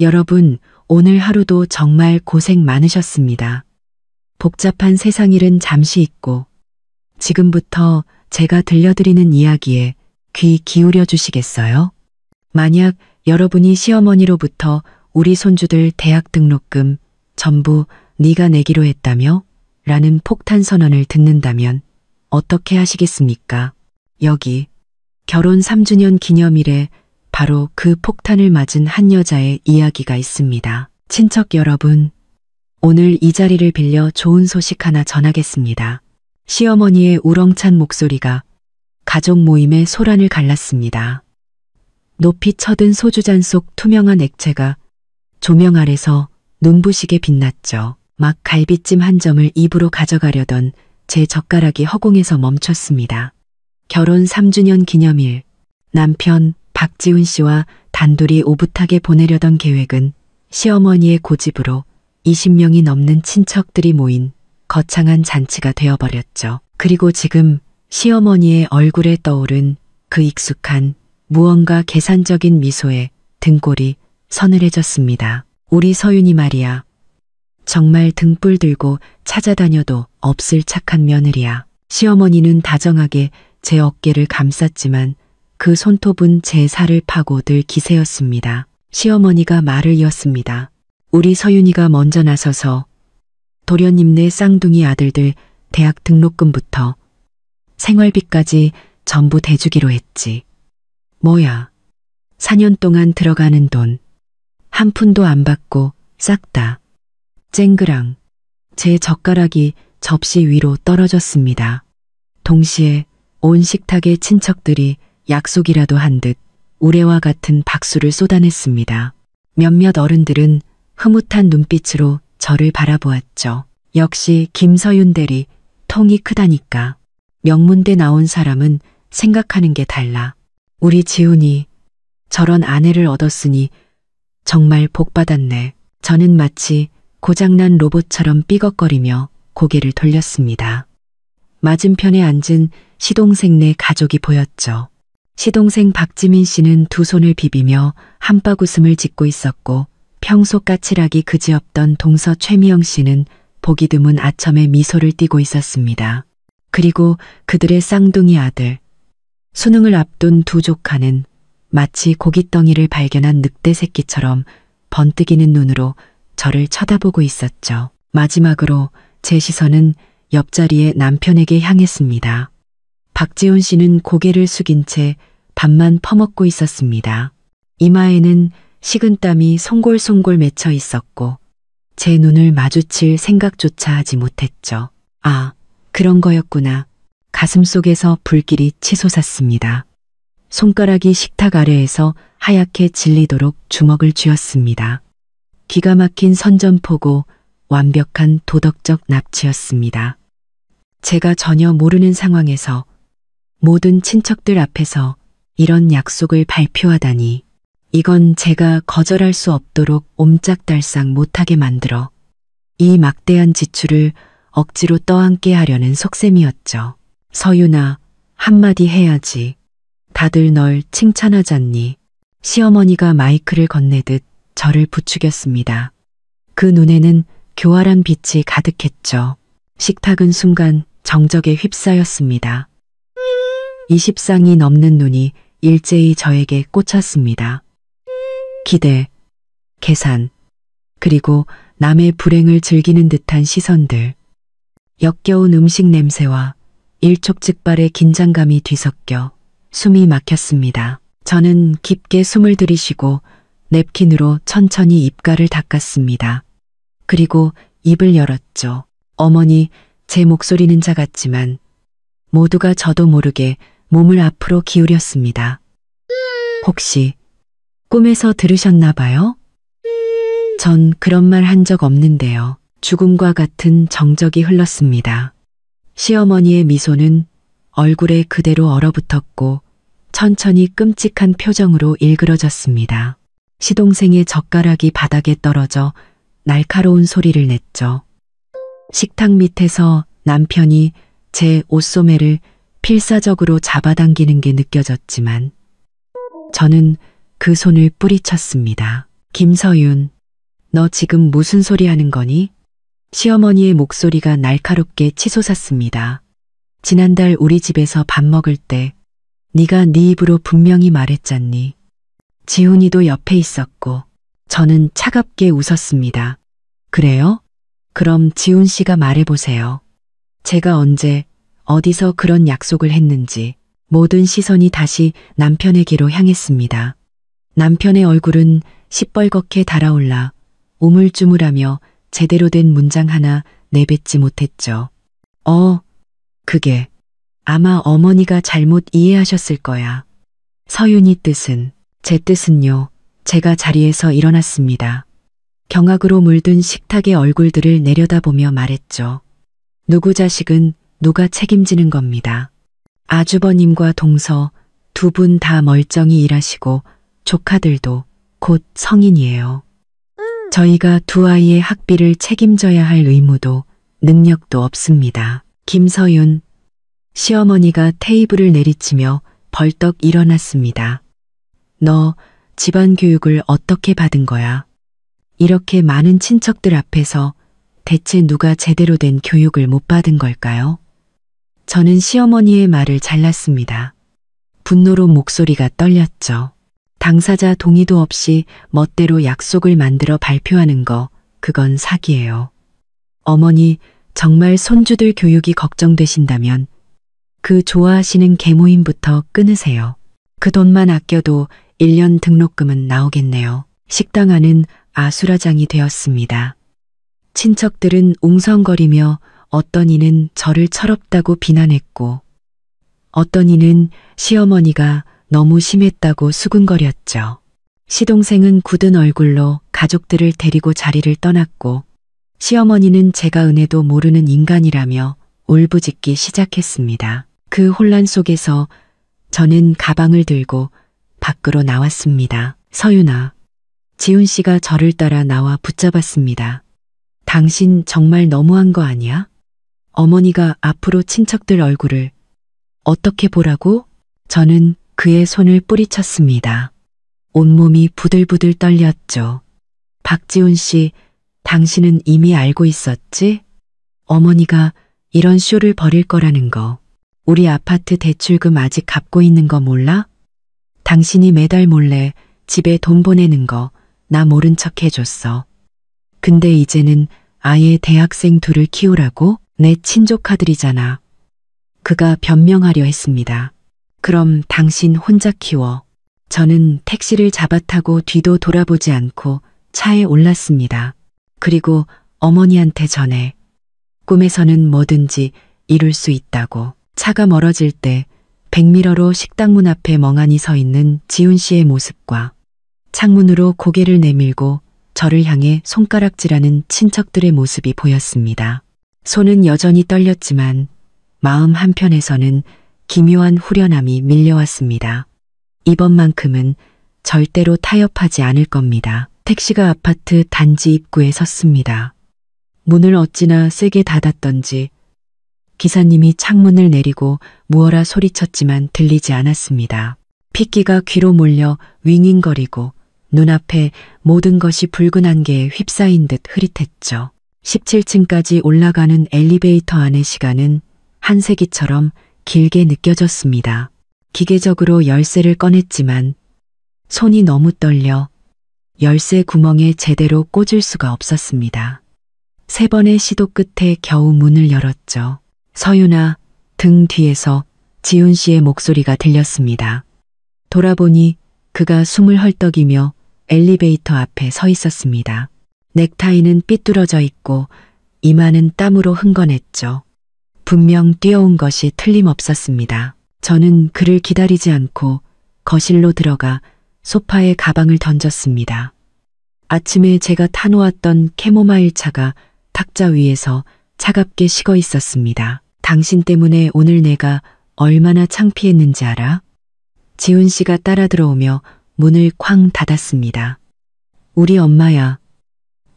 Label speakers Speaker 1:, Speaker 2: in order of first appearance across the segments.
Speaker 1: 여러분, 오늘 하루도 정말 고생 많으셨습니다. 복잡한 세상 일은 잠시 잊고 지금부터 제가 들려드리는 이야기에 귀 기울여 주시겠어요? 만약 여러분이 시어머니로부터 우리 손주들 대학 등록금 전부 네가 내기로 했다며? 라는 폭탄 선언을 듣는다면 어떻게 하시겠습니까? 여기 결혼 3주년 기념일에 바로 그 폭탄을 맞은 한 여자의 이야기가 있습니다. 친척 여러분, 오늘 이 자리를 빌려 좋은 소식 하나 전하겠습니다. 시어머니의 우렁찬 목소리가 가족 모임의 소란을 갈랐습니다. 높이 쳐든 소주잔 속 투명한 액체가 조명 아래서 눈부시게 빛났죠. 막 갈비찜 한 점을 입으로 가져가려던 제 젓가락이 허공에서 멈췄습니다. 결혼 3주년 기념일, 남편 박지훈 씨와 단둘이 오붓하게 보내려던 계획은 시어머니의 고집으로 20명이 넘는 친척들이 모인 거창한 잔치가 되어버렸죠. 그리고 지금 시어머니의 얼굴에 떠오른 그 익숙한 무언가 계산적인 미소에 등골이 서늘해졌습니다. 우리 서윤이 말이야. 정말 등불 들고 찾아다녀도 없을 착한 며느리야. 시어머니는 다정하게 제 어깨를 감쌌지만 그 손톱은 제 살을 파고들 기세였습니다. 시어머니가 말을 이었습니다. 우리 서윤이가 먼저 나서서 도련님네 쌍둥이 아들들 대학 등록금부터 생활비까지 전부 대주기로 했지. 뭐야, 4년 동안 들어가는 돈 한 푼도 안 받고 싹 다. 쨍그랑 제 젓가락이 접시 위로 떨어졌습니다. 동시에 온 식탁의 친척들이 약속이라도 한 듯 우레와 같은 박수를 쏟아냈습니다. 몇몇 어른들은 흐뭇한 눈빛으로 저를 바라보았죠. 역시 김서윤 대리 통이 크다니까. 명문대 나온 사람은 생각하는 게 달라. 우리 지훈이 저런 아내를 얻었으니 정말 복받았네. 저는 마치 고장난 로봇처럼 삐걱거리며 고개를 돌렸습니다. 맞은편에 앉은 시동생네 가족이 보였죠. 시동생 박지민 씨는 두 손을 비비며 한바구음을 짓고 있었고 평소 까칠하기 그지없던 동서 최미영 씨는 보기 드문 아첨의 미소를 띠고 있었습니다. 그리고 그들의 쌍둥이 아들, 수능을 앞둔 두 조카는 마치 고깃덩이를 발견한 늑대 새끼처럼 번뜩이는 눈으로 저를 쳐다보고 있었죠. 마지막으로 제 시선은 옆자리의 남편에게 향했습니다. 박지훈 씨는 고개를 숙인 채 밥만 퍼먹고 있었습니다. 이마에는 식은땀이 송골송골 맺혀 있었고 제 눈을 마주칠 생각조차 하지 못했죠. 아, 그런 거였구나. 가슴속에서 불길이 치솟았습니다. 손가락이 식탁 아래에서 하얗게 질리도록 주먹을 쥐었습니다. 기가 막힌 선전포고 완벽한 도덕적 납치였습니다. 제가 전혀 모르는 상황에서 모든 친척들 앞에서 이런 약속을 발표하다니. 이건 제가 거절할 수 없도록 옴짝달싹 못하게 만들어 이 막대한 지출을 억지로 떠안게 하려는 속셈이었죠. 서윤아, 한마디 해야지. 다들 널 칭찬하잖니. 시어머니가 마이크를 건네듯 저를 부추겼습니다. 그 눈에는 교활한 빛이 가득했죠. 식탁은 순간 정적에 휩싸였습니다. 20쌍이 넘는 눈이 일제히 저에게 꽂혔습니다. 기대, 계산, 그리고 남의 불행을 즐기는 듯한 시선들. 역겨운 음식 냄새와 일촉즉발의 긴장감이 뒤섞여 숨이 막혔습니다. 저는 깊게 숨을 들이쉬고 냅킨으로 천천히 입가를 닦았습니다. 그리고 입을 열었죠. 어머니, 제 목소리는 작았지만 모두가 저도 모르게 몸을 앞으로 기울였습니다. 혹시 꿈에서 들으셨나 봐요? 전 그런 말 한 적 없는데요. 죽음과 같은 정적이 흘렀습니다. 시어머니의 미소는 얼굴에 그대로 얼어붙었고 천천히 끔찍한 표정으로 일그러졌습니다. 시동생의 젓가락이 바닥에 떨어져 날카로운 소리를 냈죠. 식탁 밑에서 남편이 제 옷소매를 필사적으로 잡아당기는 게 느껴졌지만 저는 그 손을 뿌리쳤습니다. 김서윤, 너 지금 무슨 소리 하는 거니? 시어머니의 목소리가 날카롭게 치솟았습니다. 지난달 우리 집에서 밥 먹을 때 네가 네 입으로 분명히 말했잖니. 지훈이도 옆에 있었고 저는 차갑게 웃었습니다. 그래요? 그럼 지훈 씨가 말해보세요. 제가 언제 어디서 그런 약속을 했는지. 모든 시선이 다시 남편에게로 향했습니다. 남편의 얼굴은 시뻘겋게 달아올라 우물쭈물하며 제대로 된 문장 하나 내뱉지 못했죠. 그게 아마 어머니가 잘못 이해하셨을 거야. 서윤이 뜻은, 제 뜻은요. 제가 자리에서 일어났습니다. 경악으로 물든 식탁의 얼굴들을 내려다보며 말했죠. 누구 자식은 누가 책임지는 겁니다. 아주버님과 동서 두 분 다 멀쩡히 일하시고 조카들도 곧 성인이에요. 저희가 두 아이의 학비를 책임져야 할 의무도 능력도 없습니다. 김서윤, 시어머니가 테이블을 내리치며 벌떡 일어났습니다. 너 집안 교육을 어떻게 받은 거야? 이렇게 많은 친척들 앞에서 대체 누가 제대로 된 교육을 못 받은 걸까요? 저는 시어머니의 말을 잘랐습니다. 분노로 목소리가 떨렸죠. 당사자 동의도 없이 멋대로 약속을 만들어 발표하는 거, 그건 사기예요. 어머니, 정말 손주들 교육이 걱정되신다면 그 좋아하시는 계모임부터 끊으세요. 그 돈만 아껴도 1년 등록금은 나오겠네요. 식당 안은 아수라장이 되었습니다. 친척들은 웅성거리며 어떤 이는 저를 철없다고 비난했고 어떤 이는 시어머니가 너무 심했다고 수군거렸죠. 시동생은 굳은 얼굴로 가족들을 데리고 자리를 떠났고 시어머니는 제가 은혜도 모르는 인간이라며 울부짖기 시작했습니다. 그 혼란 속에서 저는 가방을 들고 밖으로 나왔습니다. 서윤아, 지훈 씨가 저를 따라 나와 붙잡았습니다. 당신 정말 너무한 거 아니야? 어머니가 앞으로 친척들 얼굴을 어떻게 보라고? 저는 그의 손을 뿌리쳤습니다. 온몸이 부들부들 떨렸죠. 박지훈 씨, 당신은 이미 알고 있었지? 어머니가 이런 쇼를 벌일 거라는 거. 우리 아파트 대출금 아직 갚고 있는 거 몰라? 당신이 매달 몰래 집에 돈 보내는 거 나 모른 척 해줬어. 근데 이제는 아예 대학생 둘을 키우라고? 내 친조카들이잖아. 그가 변명하려 했습니다. 그럼 당신 혼자 키워. 저는 택시를 잡아타고 뒤도 돌아보지 않고 차에 올랐습니다. 그리고 어머니한테 전해. 꿈에서는 뭐든지 이룰 수 있다고. 차가 멀어질 때 백미러로 식당 문 앞에 멍하니 서 있는 지훈 씨의 모습과 창문으로 고개를 내밀고 저를 향해 손가락질하는 친척들의 모습이 보였습니다. 손은 여전히 떨렸지만 마음 한편에서는 기묘한 후련함이 밀려왔습니다. 이번만큼은 절대로 타협하지 않을 겁니다. 택시가 아파트 단지 입구에 섰습니다. 문을 어찌나 세게 닫았던지 기사님이 창문을 내리고 무어라 소리쳤지만 들리지 않았습니다. 핏기가 귀로 몰려 윙윙거리고 눈앞에 모든 것이 붉은 안개에 휩싸인 듯 흐릿했죠. 17층까지 올라가는 엘리베이터 안의 시간은 한 세기처럼 길게 느껴졌습니다. 기계적으로 열쇠를 꺼냈지만 손이 너무 떨려 열쇠 구멍에 제대로 꽂을 수가 없었습니다. 3번의 시도 끝에 겨우 문을 열었죠. 서윤아, 등 뒤에서 지훈 씨의 목소리가 들렸습니다. 돌아보니 그가 숨을 헐떡이며 엘리베이터 앞에 서 있었습니다. 넥타이는 삐뚤어져 있고 이마는 땀으로 흥건했죠. 분명 뛰어온 것이 틀림없었습니다. 저는 그를 기다리지 않고 거실로 들어가 소파에 가방을 던졌습니다. 아침에 제가 타놓았던 캐모마일 차가 탁자 위에서 차갑게 식어 있었습니다. 당신 때문에 오늘 내가 얼마나 창피했는지 알아? 지훈 씨가 따라 들어오며 문을 쾅 닫았습니다. 우리 엄마야.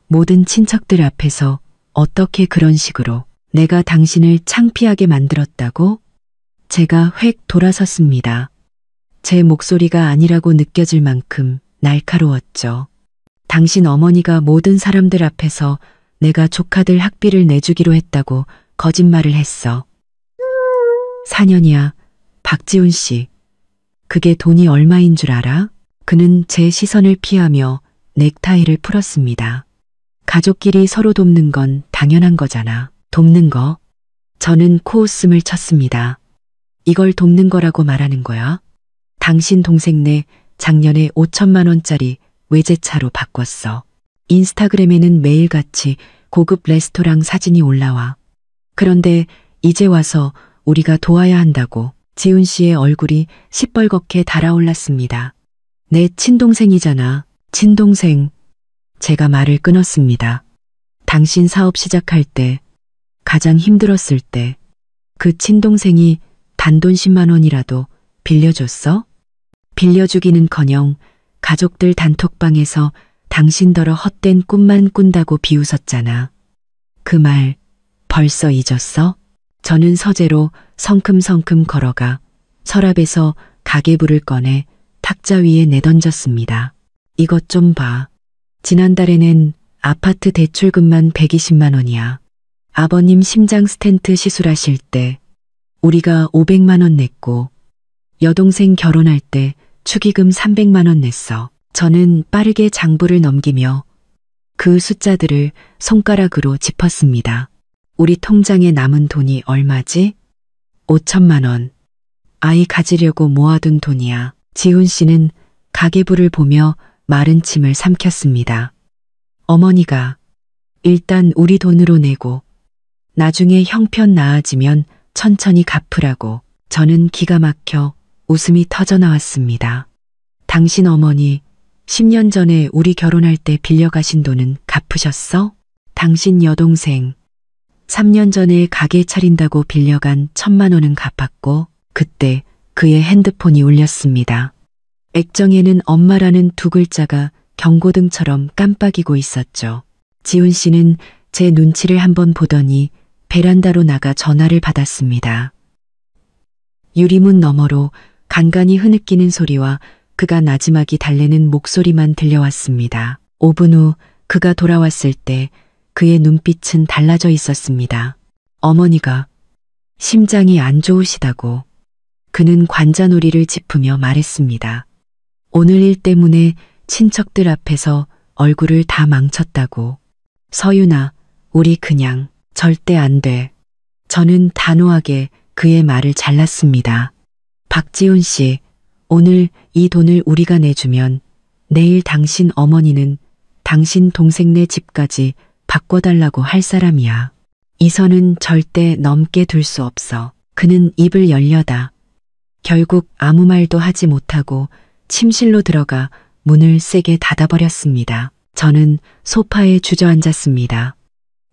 Speaker 1: 모든 친척들 앞에서 어떻게 그런 식으로 내가 당신을 창피하게 만들었다고? 제가 획 돌아섰습니다. 제 목소리가 아니라고 느껴질 만큼 날카로웠죠. 당신 어머니가 모든 사람들 앞에서 내가 조카들 학비를 내주기로 했다고 거짓말을 했어. 4년이야. 박지훈 씨. 그게 돈이 얼마인 줄 알아? 그는 제 시선을 피하며 넥타이를 풀었습니다. 가족끼리 서로 돕는 건 당연한 거잖아. 돕는 거. 저는 코웃음을 쳤습니다. 이걸 돕는 거라고 말하는 거야? 당신 동생네 작년에 5천만 원짜리 외제차로 바꿨어. 인스타그램에는 매일같이 고급 레스토랑 사진이 올라와. 그런데 이제 와서 우리가 도와야 한다고. 지훈 씨의 얼굴이 시뻘겋게 달아올랐습니다. 내 친동생이잖아. 친동생. 제가 말을 끊었습니다. 당신 사업 시작할 때, 가장 힘들었을 때, 그 친동생이 단돈 10만 원이라도 빌려줬어? 빌려주기는커녕 가족들 단톡방에서 당신더러 헛된 꿈만 꾼다고 비웃었잖아. 그 말 벌써 잊었어? 저는 서재로 성큼성큼 걸어가 서랍에서 가계부를 꺼내 탁자 위에 내던졌습니다. 이것 좀 봐. 지난달에 낸 아파트 대출금만 120만 원이야. 아버님 심장 스텐트 시술하실 때 우리가 500만 원 냈고 여동생 결혼할 때 축의금 300만 원 냈어. 저는 빠르게 장부를 넘기며 그 숫자들을 손가락으로 짚었습니다. 우리 통장에 남은 돈이 얼마지? 5천만 원. 아이 가지려고 모아둔 돈이야. 지훈 씨는 가계부를 보며 마른 침을 삼켰습니다. 어머니가 일단 우리 돈으로 내고 나중에 형편 나아지면 천천히 갚으라고. 저는 기가 막혀 웃음이 터져 나왔습니다. 당신 어머니 10년 전에 우리 결혼할 때 빌려가신 돈은 갚으셨어? 당신 여동생 3년 전에 가게 차린다고 빌려간 1,000만 원은 갚았고 그때 그의 핸드폰이 울렸습니다. 액정에는 엄마라는 두 글자가 경고등처럼 깜빡이고 있었죠. 지훈 씨는 제 눈치를 한번 보더니 베란다로 나가 전화를 받았습니다. 유리문 너머로 간간히 흐느끼는 소리와 그가 나지막이 달래는 목소리만 들려왔습니다. 5분 후 그가 돌아왔을 때 그의 눈빛은 달라져 있었습니다. 어머니가 심장이 안 좋으시다고. 그는 관자놀이를 짚으며 말했습니다. 오늘 일 때문에 친척들 앞에서 얼굴을 다 망쳤다고. 서윤아, 우리 그냥 절대 안 돼. 저는 단호하게 그의 말을 잘랐습니다. 박지훈 씨, 오늘 이 돈을 우리가 내주면 내일 당신 어머니는 당신 동생네 집까지 바꿔달라고 할 사람이야. 이 선은 절대 넘게 둘 수 없어. 그는 입을 열려다 결국 아무 말도 하지 못하고 침실로 들어가 문을 세게 닫아버렸습니다. 저는 소파에 주저앉았습니다.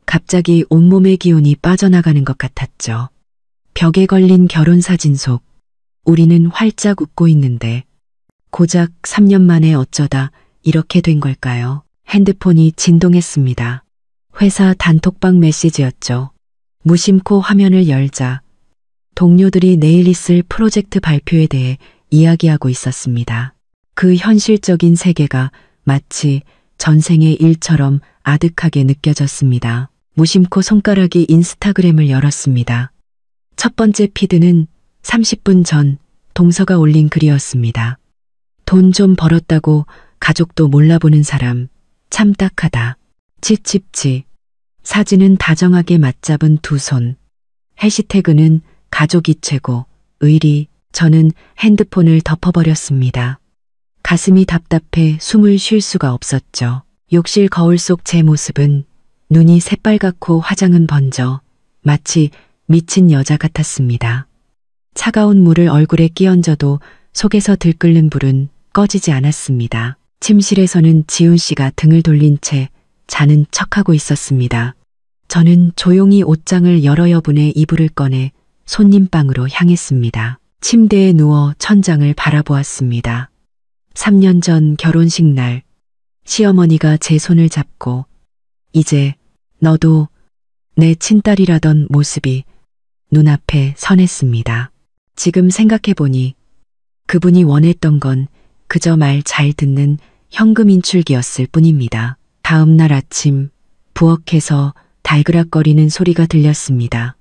Speaker 1: 갑자기 온몸의 기운이 빠져나가는 것 같았죠. 벽에 걸린 결혼사진 속 우리는 활짝 웃고 있는데 고작 3년 만에 어쩌다 이렇게 된 걸까요? 핸드폰이 진동했습니다. 회사 단톡방 메시지였죠. 무심코 화면을 열자 동료들이 내일 있을 프로젝트 발표에 대해 이야기하고 있었습니다. 그 현실적인 세계가 마치 전생의 일처럼 아득하게 느껴졌습니다. 무심코 손가락이 인스타그램을 열었습니다. 첫 번째 피드는 30분 전 동서가 올린 글이었습니다. 돈 좀 벌었다고 가족도 몰라보는 사람 참 딱하다. 칩칩치. 사진은 다정하게 맞잡은 두 손. 해시태그는 가족이 최고. 의리. 저는 핸드폰을 덮어버렸습니다. 가슴이 답답해 숨을 쉴 수가 없었죠. 욕실 거울 속 제 모습은 눈이 새빨갛고 화장은 번져 마치 미친 여자 같았습니다. 차가운 물을 얼굴에 끼얹어도 속에서 들끓는 불은 꺼지지 않았습니다. 침실에서는 지훈 씨가 등을 돌린 채 자는 척하고 있었습니다. 저는 조용히 옷장을 열어 여분의 이불을 꺼내 손님방으로 향했습니다. 침대에 누워 천장을 바라보았습니다. 3년 전 결혼식 날 시어머니가 제 손을 잡고 이제 너도 내 친딸이라던 모습이 눈앞에 선했습니다. 지금 생각해보니 그분이 원했던 건 그저 말 잘 듣는 현금 인출기였을 뿐입니다. 다음 날 아침 부엌에서 달그락거리는 소리가 들렸습니다.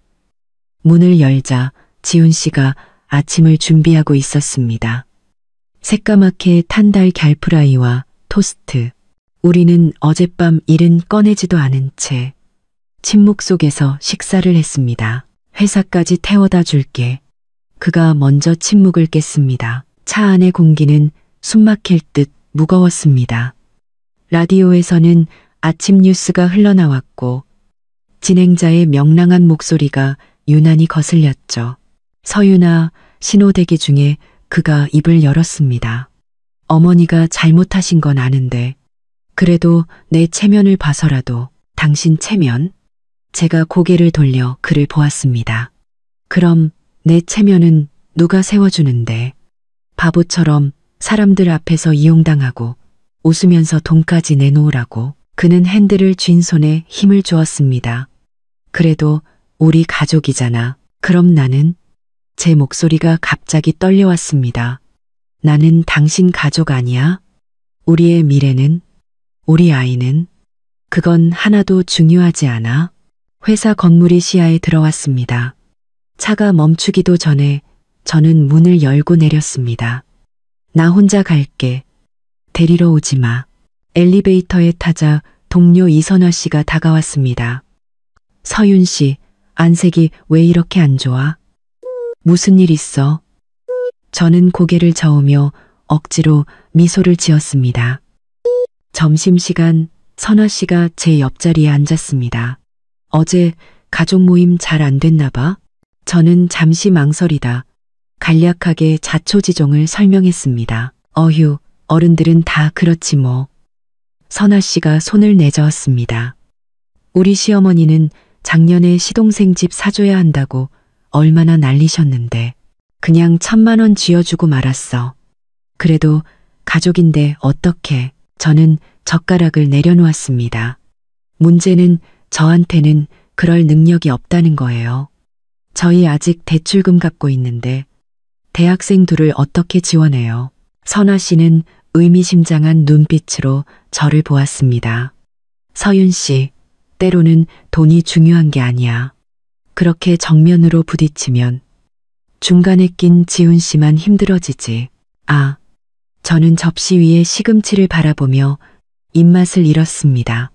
Speaker 1: 문을 열자 지훈 씨가 아침을 준비하고 있었습니다. 새까맣게 탄 달 갈프라이와 토스트. 우리는 어젯밤 일은 꺼내지도 않은 채 침묵 속에서 식사를 했습니다. 회사까지 태워다 줄게. 그가 먼저 침묵을 깼습니다. 차 안의 공기는 숨막힐 듯 무거웠습니다. 라디오에서는 아침 뉴스가 흘러나왔고 진행자의 명랑한 목소리가 유난히 거슬렸죠. 서윤아, 신호대기 중에 그가 입을 열었습니다. 어머니가 잘못하신 건 아는데 그래도 내 체면을 봐서라도 당신 체면? 제가 고개를 돌려 그를 보았습니다. 그럼 내 체면은 누가 세워주는데 바보처럼 사람들 앞에서 이용당하고 웃으면서 돈까지 내놓으라고. 그는 핸들을 쥔 손에 힘을 주었습니다. 그래도 우리 가족이잖아. 그럼 나는? 제 목소리가 갑자기 떨려왔습니다. 나는 당신 가족 아니야? 우리의 미래는? 우리 아이는? 그건 하나도 중요하지 않아? 회사 건물이 시야에 들어왔습니다. 차가 멈추기도 전에 저는 문을 열고 내렸습니다. 나 혼자 갈게. 데리러 오지 마. 엘리베이터에 타자 동료 이선화 씨가 다가왔습니다. 서윤 씨, 안색이 왜 이렇게 안 좋아? 무슨 일 있어? 저는 고개를 저으며 억지로 미소를 지었습니다. 점심시간 선화 씨가 제 옆자리에 앉았습니다. 어제 가족 모임 잘 안 됐나 봐? 저는 잠시 망설이다 간략하게 자초지종을 설명했습니다. 어휴, 어른들은 다 그렇지 뭐. 선아 씨가 손을 내저었습니다. 우리 시어머니는 작년에 시동생 집 사줘야 한다고 얼마나 난리셨는데 그냥 1,000만 원 쥐어주고 말았어. 그래도 가족인데 어떡해. 저는 젓가락을 내려놓았습니다. 문제는 저한테는 그럴 능력이 없다는 거예요. 저희 아직 대출금 갚고 있는데 대학생 둘을 어떻게 지원해요? 선아 씨는 의미심장한 눈빛으로 저를 보았습니다. 서윤 씨, 때로는 돈이 중요한 게 아니야. 그렇게 정면으로 부딪히면 중간에 낀 지훈 씨만 힘들어지지. 아, 저는 접시 위에 시금치를 바라보며 입맛을 잃었습니다.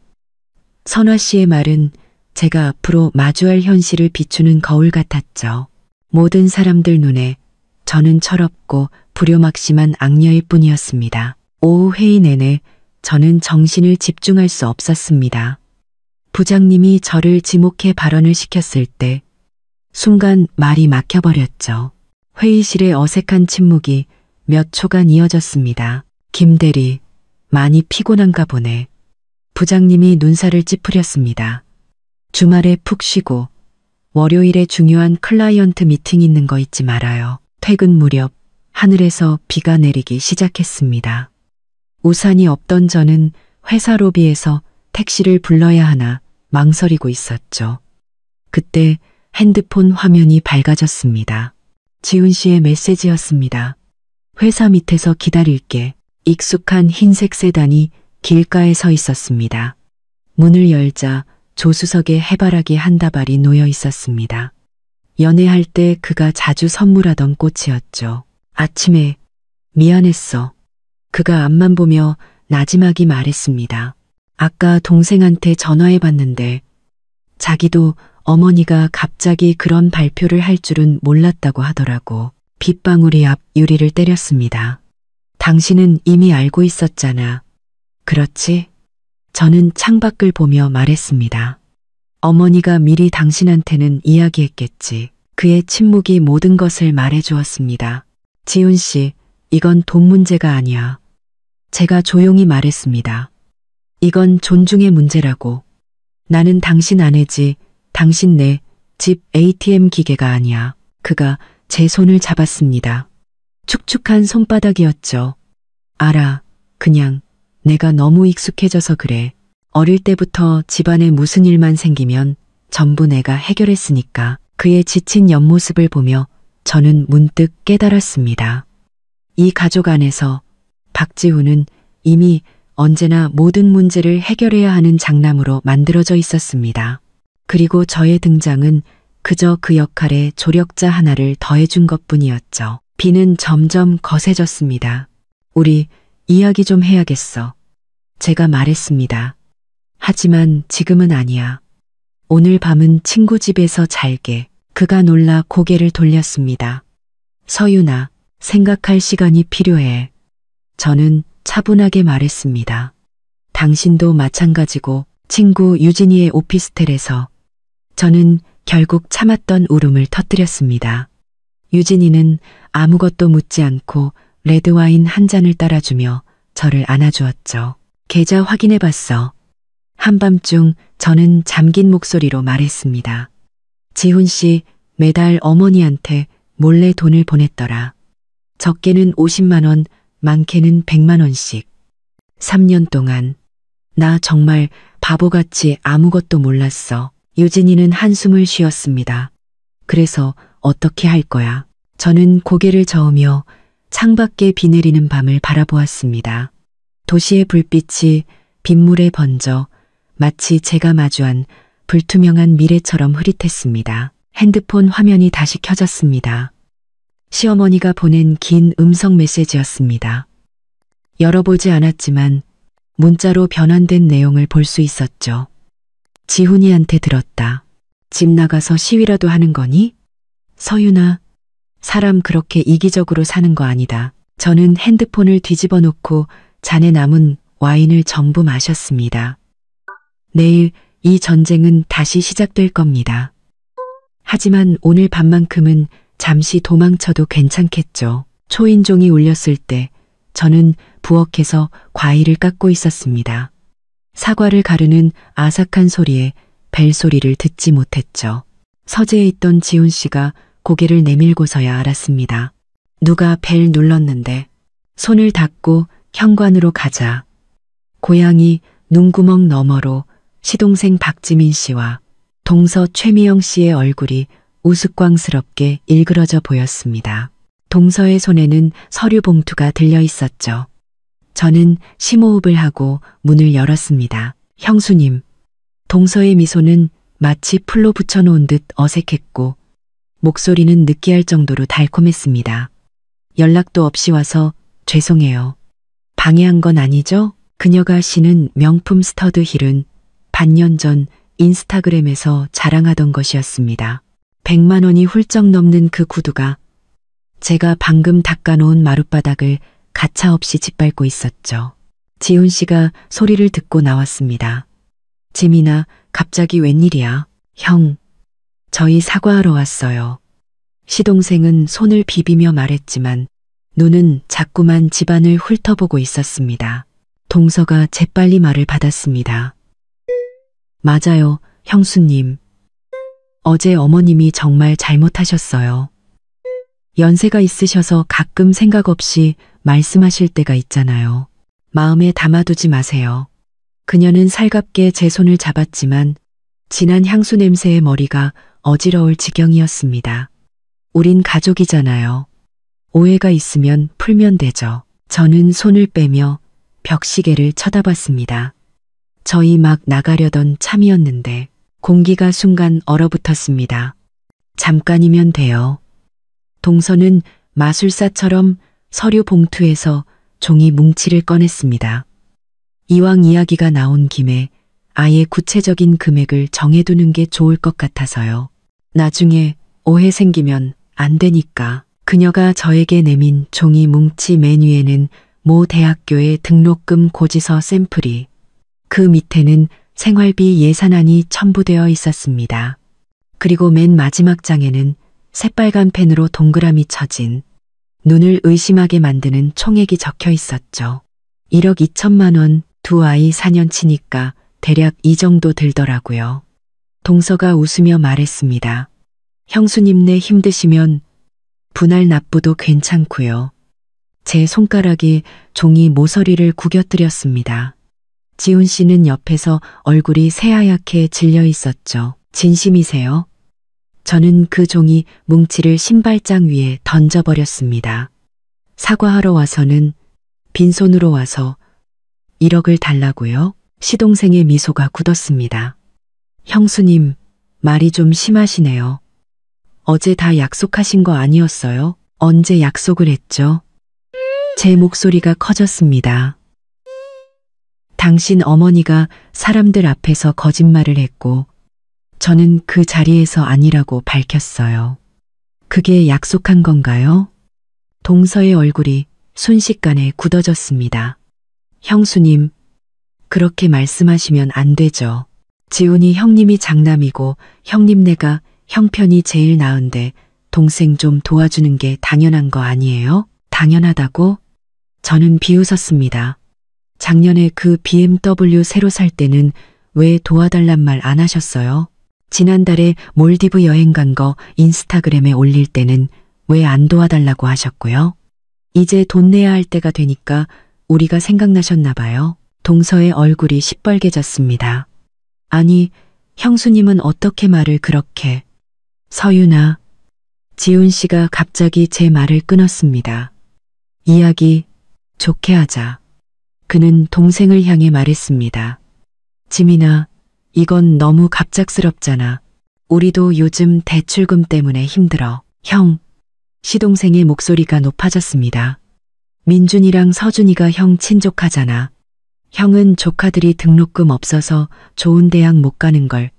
Speaker 1: 선화 씨의 말은 제가 앞으로 마주할 현실을 비추는 거울 같았죠. 모든 사람들 눈에 저는 철없고 불효막심한 악녀일 뿐이었습니다. 오후 회의 내내 저는 정신을 집중할 수 없었습니다. 부장님이 저를 지목해 발언을 시켰을 때 순간 말이 막혀버렸죠. 회의실의 어색한 침묵이 몇 초간 이어졌습니다. 김 대리, 많이 피곤한가 보네. 부장님이 눈살을 찌푸렸습니다. 주말에 푹 쉬고 월요일에 중요한 클라이언트 미팅 있는 거 잊지 말아요. 퇴근 무렵 하늘에서 비가 내리기 시작했습니다. 우산이 없던 저는 회사 로비에서 택시를 불러야 하나 망설이고 있었죠. 그때 핸드폰 화면이 밝아졌습니다. 지훈 씨의 메시지였습니다. 회사 밑에서 기다릴게. 익숙한 흰색 세단이 길가에 서 있었습니다. 문을 열자 조수석에 해바라기 한 다발이 놓여 있었습니다. 연애할 때 그가 자주 선물하던 꽃이었죠. 아침에 미안했어. 그가 앞만 보며 나지막이 말했습니다. 아까 동생한테 전화해봤는데 자기도 어머니가 갑자기 그런 발표를 할 줄은 몰랐다고 하더라고. 빗방울이 앞 유리를 때렸습니다. 당신은 이미 알고 있었잖아. 그렇지? 저는 창밖을 보며 말했습니다. 어머니가 미리 당신한테는 이야기했겠지. 그의 침묵이 모든 것을 말해주었습니다. 지훈 씨, 이건 돈 문제가 아니야. 제가 조용히 말했습니다. 이건 존중의 문제라고. 나는 당신 아내지, 당신 내 집 ATM 기계가 아니야. 그가 제 손을 잡았습니다. 축축한 손바닥이었죠. 알아. 그냥 내가 너무 익숙해져서 그래. 어릴 때부터 집안에 무슨 일만 생기면 전부 내가 해결했으니까. 그의 지친 옆모습을 보며 저는 문득 깨달았습니다. 이 가족 안에서 박지훈은 이미 언제나 모든 문제를 해결해야 하는 장남으로 만들어져 있었습니다. 그리고 저의 등장은 그저 그 역할에 조력자 하나를 더해준 것뿐이었죠. 비는 점점 거세졌습니다. 우리 이야기 좀 해야겠어. 제가 말했습니다. 하지만 지금은 아니야. 오늘 밤은 친구 집에서 잘게. 그가 놀라 고개를 돌렸습니다. 서윤아, 생각할 시간이 필요해. 저는 차분하게 말했습니다. 당신도 마찬가지고 친구 유진이의 오피스텔에서. 저는 결국 참았던 울음을 터뜨렸습니다. 유진이는 아무것도 묻지 않고 레드와인 한 잔을 따라주며 저를 안아주었죠. 계좌 확인해봤어. 한밤중 저는 잠긴 목소리로 말했습니다. 지훈 씨 매달 어머니한테 몰래 돈을 보냈더라. 적게는 50만 원, 많게는 100만 원씩. 3년 동안. 나 정말 바보같이 아무것도 몰랐어. 유진이는 한숨을 쉬었습니다. 그래서 어떻게 할 거야? 저는 고개를 저으며 창밖에 비 내리는 밤을 바라보았습니다. 도시의 불빛이 빗물에 번져 마치 제가 마주한 불투명한 미래처럼 흐릿했습니다. 핸드폰 화면이 다시 켜졌습니다. 시어머니가 보낸 긴 음성 메시지였습니다. 열어보지 않았지만 문자로 변환된 내용을 볼 수 있었죠. 지훈이한테 들었다. 집 나가서 시위라도 하는 거니? 서윤아, 사람 그렇게 이기적으로 사는 거 아니다. 저는 핸드폰을 뒤집어 놓고 잔에 남은 와인을 전부 마셨습니다. 내일 이 전쟁은 다시 시작될 겁니다. 하지만 오늘 밤만큼은 잠시 도망쳐도 괜찮겠죠. 초인종이 울렸을 때 저는 부엌에서 과일을 깎고 있었습니다. 사과를 가르는 아삭한 소리에 벨소리를 듣지 못했죠. 서재에 있던 지훈 씨가 고개를 내밀고서야 알았습니다. 누가 벨 눌렀는데. 손을 닦고 현관으로 가자. 고양이 눈구멍 너머로 시동생 박지민 씨와 동서 최미영 씨의 얼굴이 우스꽝스럽게 일그러져 보였습니다. 동서의 손에는 서류 봉투가 들려 있었죠. 저는 심호흡을 하고 문을 열었습니다. 형수님. 동서의 미소는 마치 풀로 붙여놓은 듯 어색했고 목소리는 느끼할 정도로 달콤했습니다. 연락도 없이 와서 죄송해요. 방해한 건 아니죠? 그녀가 신은 명품 스터드 힐은 반년 전 인스타그램에서 자랑하던 것이었습니다. 100만 원이 훌쩍 넘는 그 구두가 제가 방금 닦아놓은 마룻바닥을 가차없이 짓밟고 있었죠. 지훈 씨가 소리를 듣고 나왔습니다. 지민아, 갑자기 웬일이야? 형, 저희 사과하러 왔어요. 시동생은 손을 비비며 말했지만 눈은 자꾸만 집안을 훑어보고 있었습니다. 동서가 재빨리 말을 받았습니다. 맞아요, 형수님. 어제 어머님이 정말 잘못하셨어요. 연세가 있으셔서 가끔 생각 없이 말씀하실 때가 있잖아요. 마음에 담아두지 마세요. 그녀는 살갑게 제 손을 잡았지만 진한 향수 냄새의 머리가 어지러울 지경이었습니다. 우린 가족이잖아요. 오해가 있으면 풀면 되죠. 저는 손을 빼며 벽시계를 쳐다봤습니다. 저희 막 나가려던 참이었는데 공기가 순간 얼어붙었습니다. 잠깐이면 돼요. 동서는 마술사처럼 서류 봉투에서 종이 뭉치를 꺼냈습니다. 이왕 이야기가 나온 김에 아예 구체적인 금액을 정해두는 게 좋을 것 같아서요. 나중에 오해 생기면 안 되니까. 그녀가 저에게 내민 종이 뭉치 맨 위에는 모 대학교의 등록금 고지서 샘플이, 그 밑에는 생활비 예산안이 첨부되어 있었습니다. 그리고 맨 마지막 장에는 새빨간 펜으로 동그라미 쳐진 눈을 의심하게 만드는 총액이 적혀 있었죠. 1억 2천만 원, 두 아이 4년치니까 대략 이 정도 들더라고요. 동서가 웃으며 말했습니다. 형수님네 힘드시면 분할 납부도 괜찮고요. 제 손가락이 종이 모서리를 구겨뜨렸습니다. 지훈 씨는 옆에서 얼굴이 새하얗게 질려 있었죠. 진심이세요? 저는 그 종이 뭉치를 신발장 위에 던져버렸습니다. 사과하러 와서는 빈손으로 와서 1억을 달라고요? 시동생의 미소가 굳었습니다. 형수님, 말이 좀 심하시네요. 어제 다 약속하신 거 아니었어요? 언제 약속을 했죠? 제 목소리가 커졌습니다. 당신 어머니가 사람들 앞에서 거짓말을 했고, 저는 그 자리에서 아니라고 밝혔어요. 그게 약속한 건가요? 동서의 얼굴이 순식간에 굳어졌습니다. 형수님, 그렇게 말씀하시면 안 되죠. 지훈이 형님이 장남이고 형님네가 형편이 제일 나은데 동생 좀 도와주는 게 당연한 거 아니에요? 당연하다고? 저는 비웃었습니다. 작년에 그 BMW 새로 살 때는 왜 도와달란 말 안 하셨어요? 지난달에 몰디브 여행 간 거 인스타그램에 올릴 때는 왜 안 도와달라고 하셨고요? 이제 돈 내야 할 때가 되니까 우리가 생각나셨나 봐요. 동서의 얼굴이 시뻘개졌습니다. 아니, 형수님은 어떻게 말을 그렇게... 서윤아, 지훈 씨가 갑자기 제 말을 끊었습니다. 이야기 좋게 하자. 그는 동생을 향해 말했습니다. 지민아, 이건 너무 갑작스럽잖아. 우리도 요즘 대출금 때문에 힘들어. 형, 시동생의 목소리가 높아졌습니다. 민준이랑 서준이가 형 친족하잖아. 형은 조카들이 등록금 없어서 좋은 대학 못 가는 걸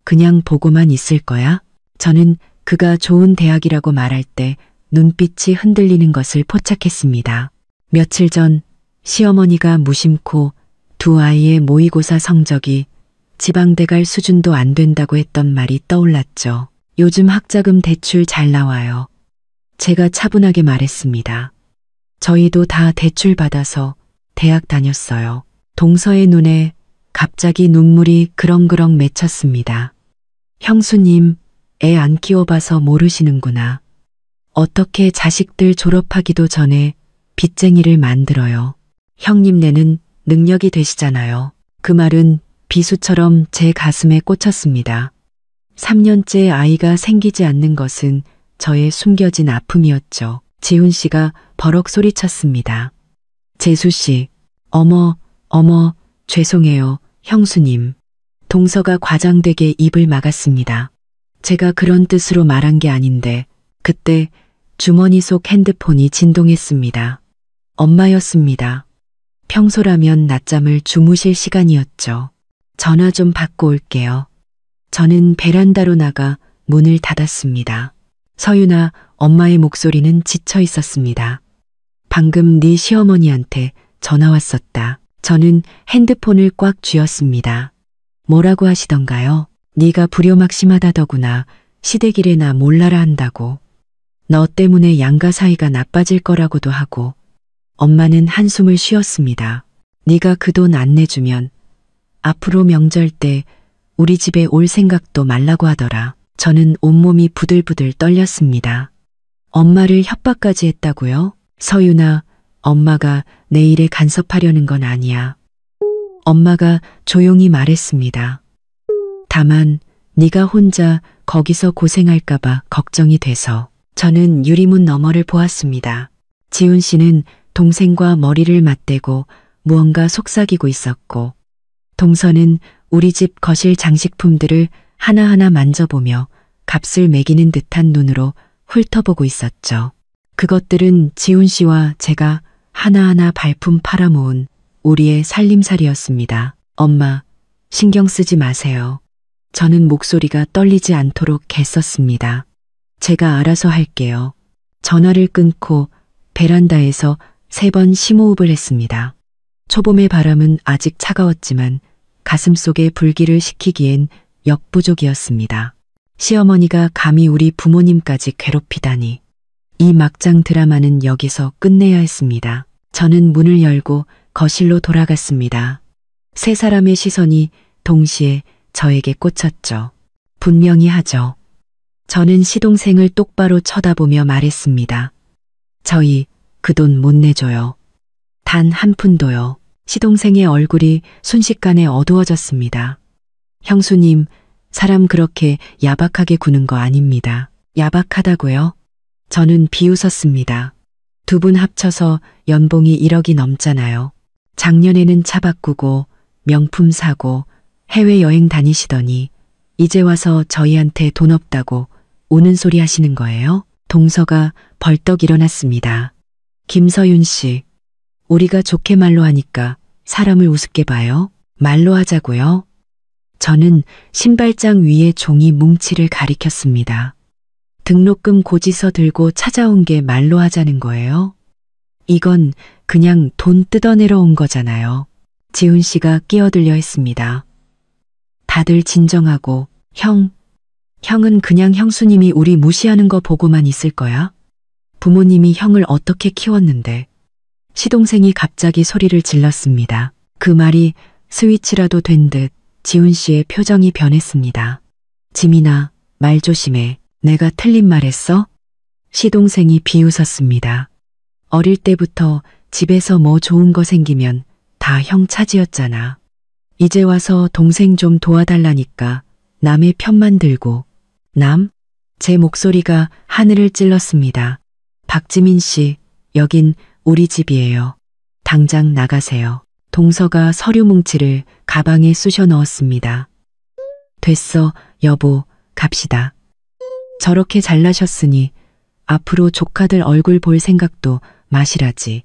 Speaker 1: 그냥 보고만 있을 거야? 저는 그가 좋은 대학이라고 말할 때 눈빛이 흔들리는 것을 포착했습니다. 며칠 전 시어머니가 무심코 두 아이의 모의고사 성적이 지방대 갈 수준도 안 된다고 했던 말이 떠올랐죠. 요즘 학자금 대출 잘 나와요. 제가 차분하게 말했습니다. 저희도 다 대출 받아서 대학 다녔어요. 동서의 눈에 갑자기 눈물이 그렁그렁 맺혔습니다. 형수님, 애 안 키워봐서 모르시는구나. 어떻게 자식들 졸업하기도 전에 빚쟁이를 만들어요. 형님네는 능력이 되시잖아요. 그 말은 비수처럼 제 가슴에 꽂혔습니다. 3년째 아이가 생기지 않는 것은 저의 숨겨진 아픔이었죠. 지훈 씨가 버럭 소리쳤습니다. 재수 씨, 어머, 죄송해요, 형수님. 동서가 과장되게 입을 막았습니다. 제가 그런 뜻으로 말한 게 아닌데 그때 주머니 속 핸드폰이 진동했습니다. 엄마였습니다. 평소라면 낮잠을 주무실 시간이었죠. 전화 좀 받고 올게요. 저는 베란다로 나가 문을 닫았습니다. 서윤아, 엄마의 목소리는 지쳐 있었습니다. 방금 네 시어머니한테 전화 왔었다. 저는 핸드폰을 꽉 쥐었습니다. 뭐라고 하시던가요? 네가 불효막심하다더구나. 시댁이래 나 몰라라 한다고. 너 때문에 양가 사이가 나빠질 거라고도 하고. 엄마는 한숨을 쉬었습니다. 네가 그 돈 안 내주면 앞으로 명절 때 우리 집에 올 생각도 말라고 하더라. 저는 온몸이 부들부들 떨렸습니다. 엄마를 협박까지 했다고요? 서윤아, 엄마가 내 일에 간섭하려는 건 아니야. 엄마가 조용히 말했습니다. 다만 네가 혼자 거기서 고생할까봐 걱정이 돼서. 저는 유리문 너머를 보았습니다. 지훈 씨는 동생과 머리를 맞대고 무언가 속삭이고 있었고, 동서는 우리 집 거실 장식품들을 하나하나 만져보며 값을 매기는 듯한 눈으로 훑어보고 있었죠. 그것들은 지훈 씨와 제가 하나하나 발품 팔아모은 우리의 살림살이였습니다. 엄마, 신경 쓰지 마세요. 저는 목소리가 떨리지 않도록 애썼습니다. 제가 알아서 할게요. 전화를 끊고 베란다에서 3번 심호흡을 했습니다. 초봄의 바람은 아직 차가웠지만 가슴속에 불길을 식히기엔 역부족이었습니다. 시어머니가 감히 우리 부모님까지 괴롭히다니. 이 막장 드라마는 여기서 끝내야 했습니다. 저는 문을 열고 거실로 돌아갔습니다. 세 사람의 시선이 동시에 저에게 꽂혔죠. 분명히 하죠. 저는 시동생을 똑바로 쳐다보며 말했습니다. 저희 그 돈 못 내줘요. 단 한 푼도요. 시동생의 얼굴이 순식간에 어두워졌습니다. 형수님, 사람 그렇게 야박하게 구는 거 아닙니다. 야박하다고요? 저는 비웃었습니다. 두 분 합쳐서 연봉이 1억이 넘잖아요. 작년에는 차 바꾸고 명품 사고 해외여행 다니시더니 이제 와서 저희한테 돈 없다고 우는 소리 하시는 거예요? 동서가 벌떡 일어났습니다. 김서윤 씨, 우리가 좋게 말로 하니까 사람을 우습게 봐요? 말로 하자고요? 저는 신발장 위에 종이 뭉치를 가리켰습니다. 등록금 고지서 들고 찾아온 게 말로 하자는 거예요? 이건 그냥 돈 뜯어내러 온 거잖아요. 지훈 씨가 끼어들려 했습니다. 다들 진정하고, 형은 그냥 형수님이 우리 무시하는 거 보고만 있을 거야? 부모님이 형을 어떻게 키웠는데. 시동생이 갑자기 소리를 질렀습니다. 그 말이 스위치라도 된 듯 지훈 씨의 표정이 변했습니다. 지민아, 말 조심해. 내가 틀린 말 했어? 시동생이 비웃었습니다. 어릴 때부터 집에서 뭐 좋은 거 생기면 다 형 차지였잖아. 이제 와서 동생 좀 도와달라니까 남의 편만 들고. 제 목소리가 하늘을 찔렀습니다. 박지민 씨, 여긴 우리 집이에요. 당장 나가세요. 동서가 서류 뭉치를 가방에 쑤셔 넣었습니다. 됐어, 여보, 갑시다. 저렇게 잘나셨으니 앞으로 조카들 얼굴 볼 생각도 마시라지.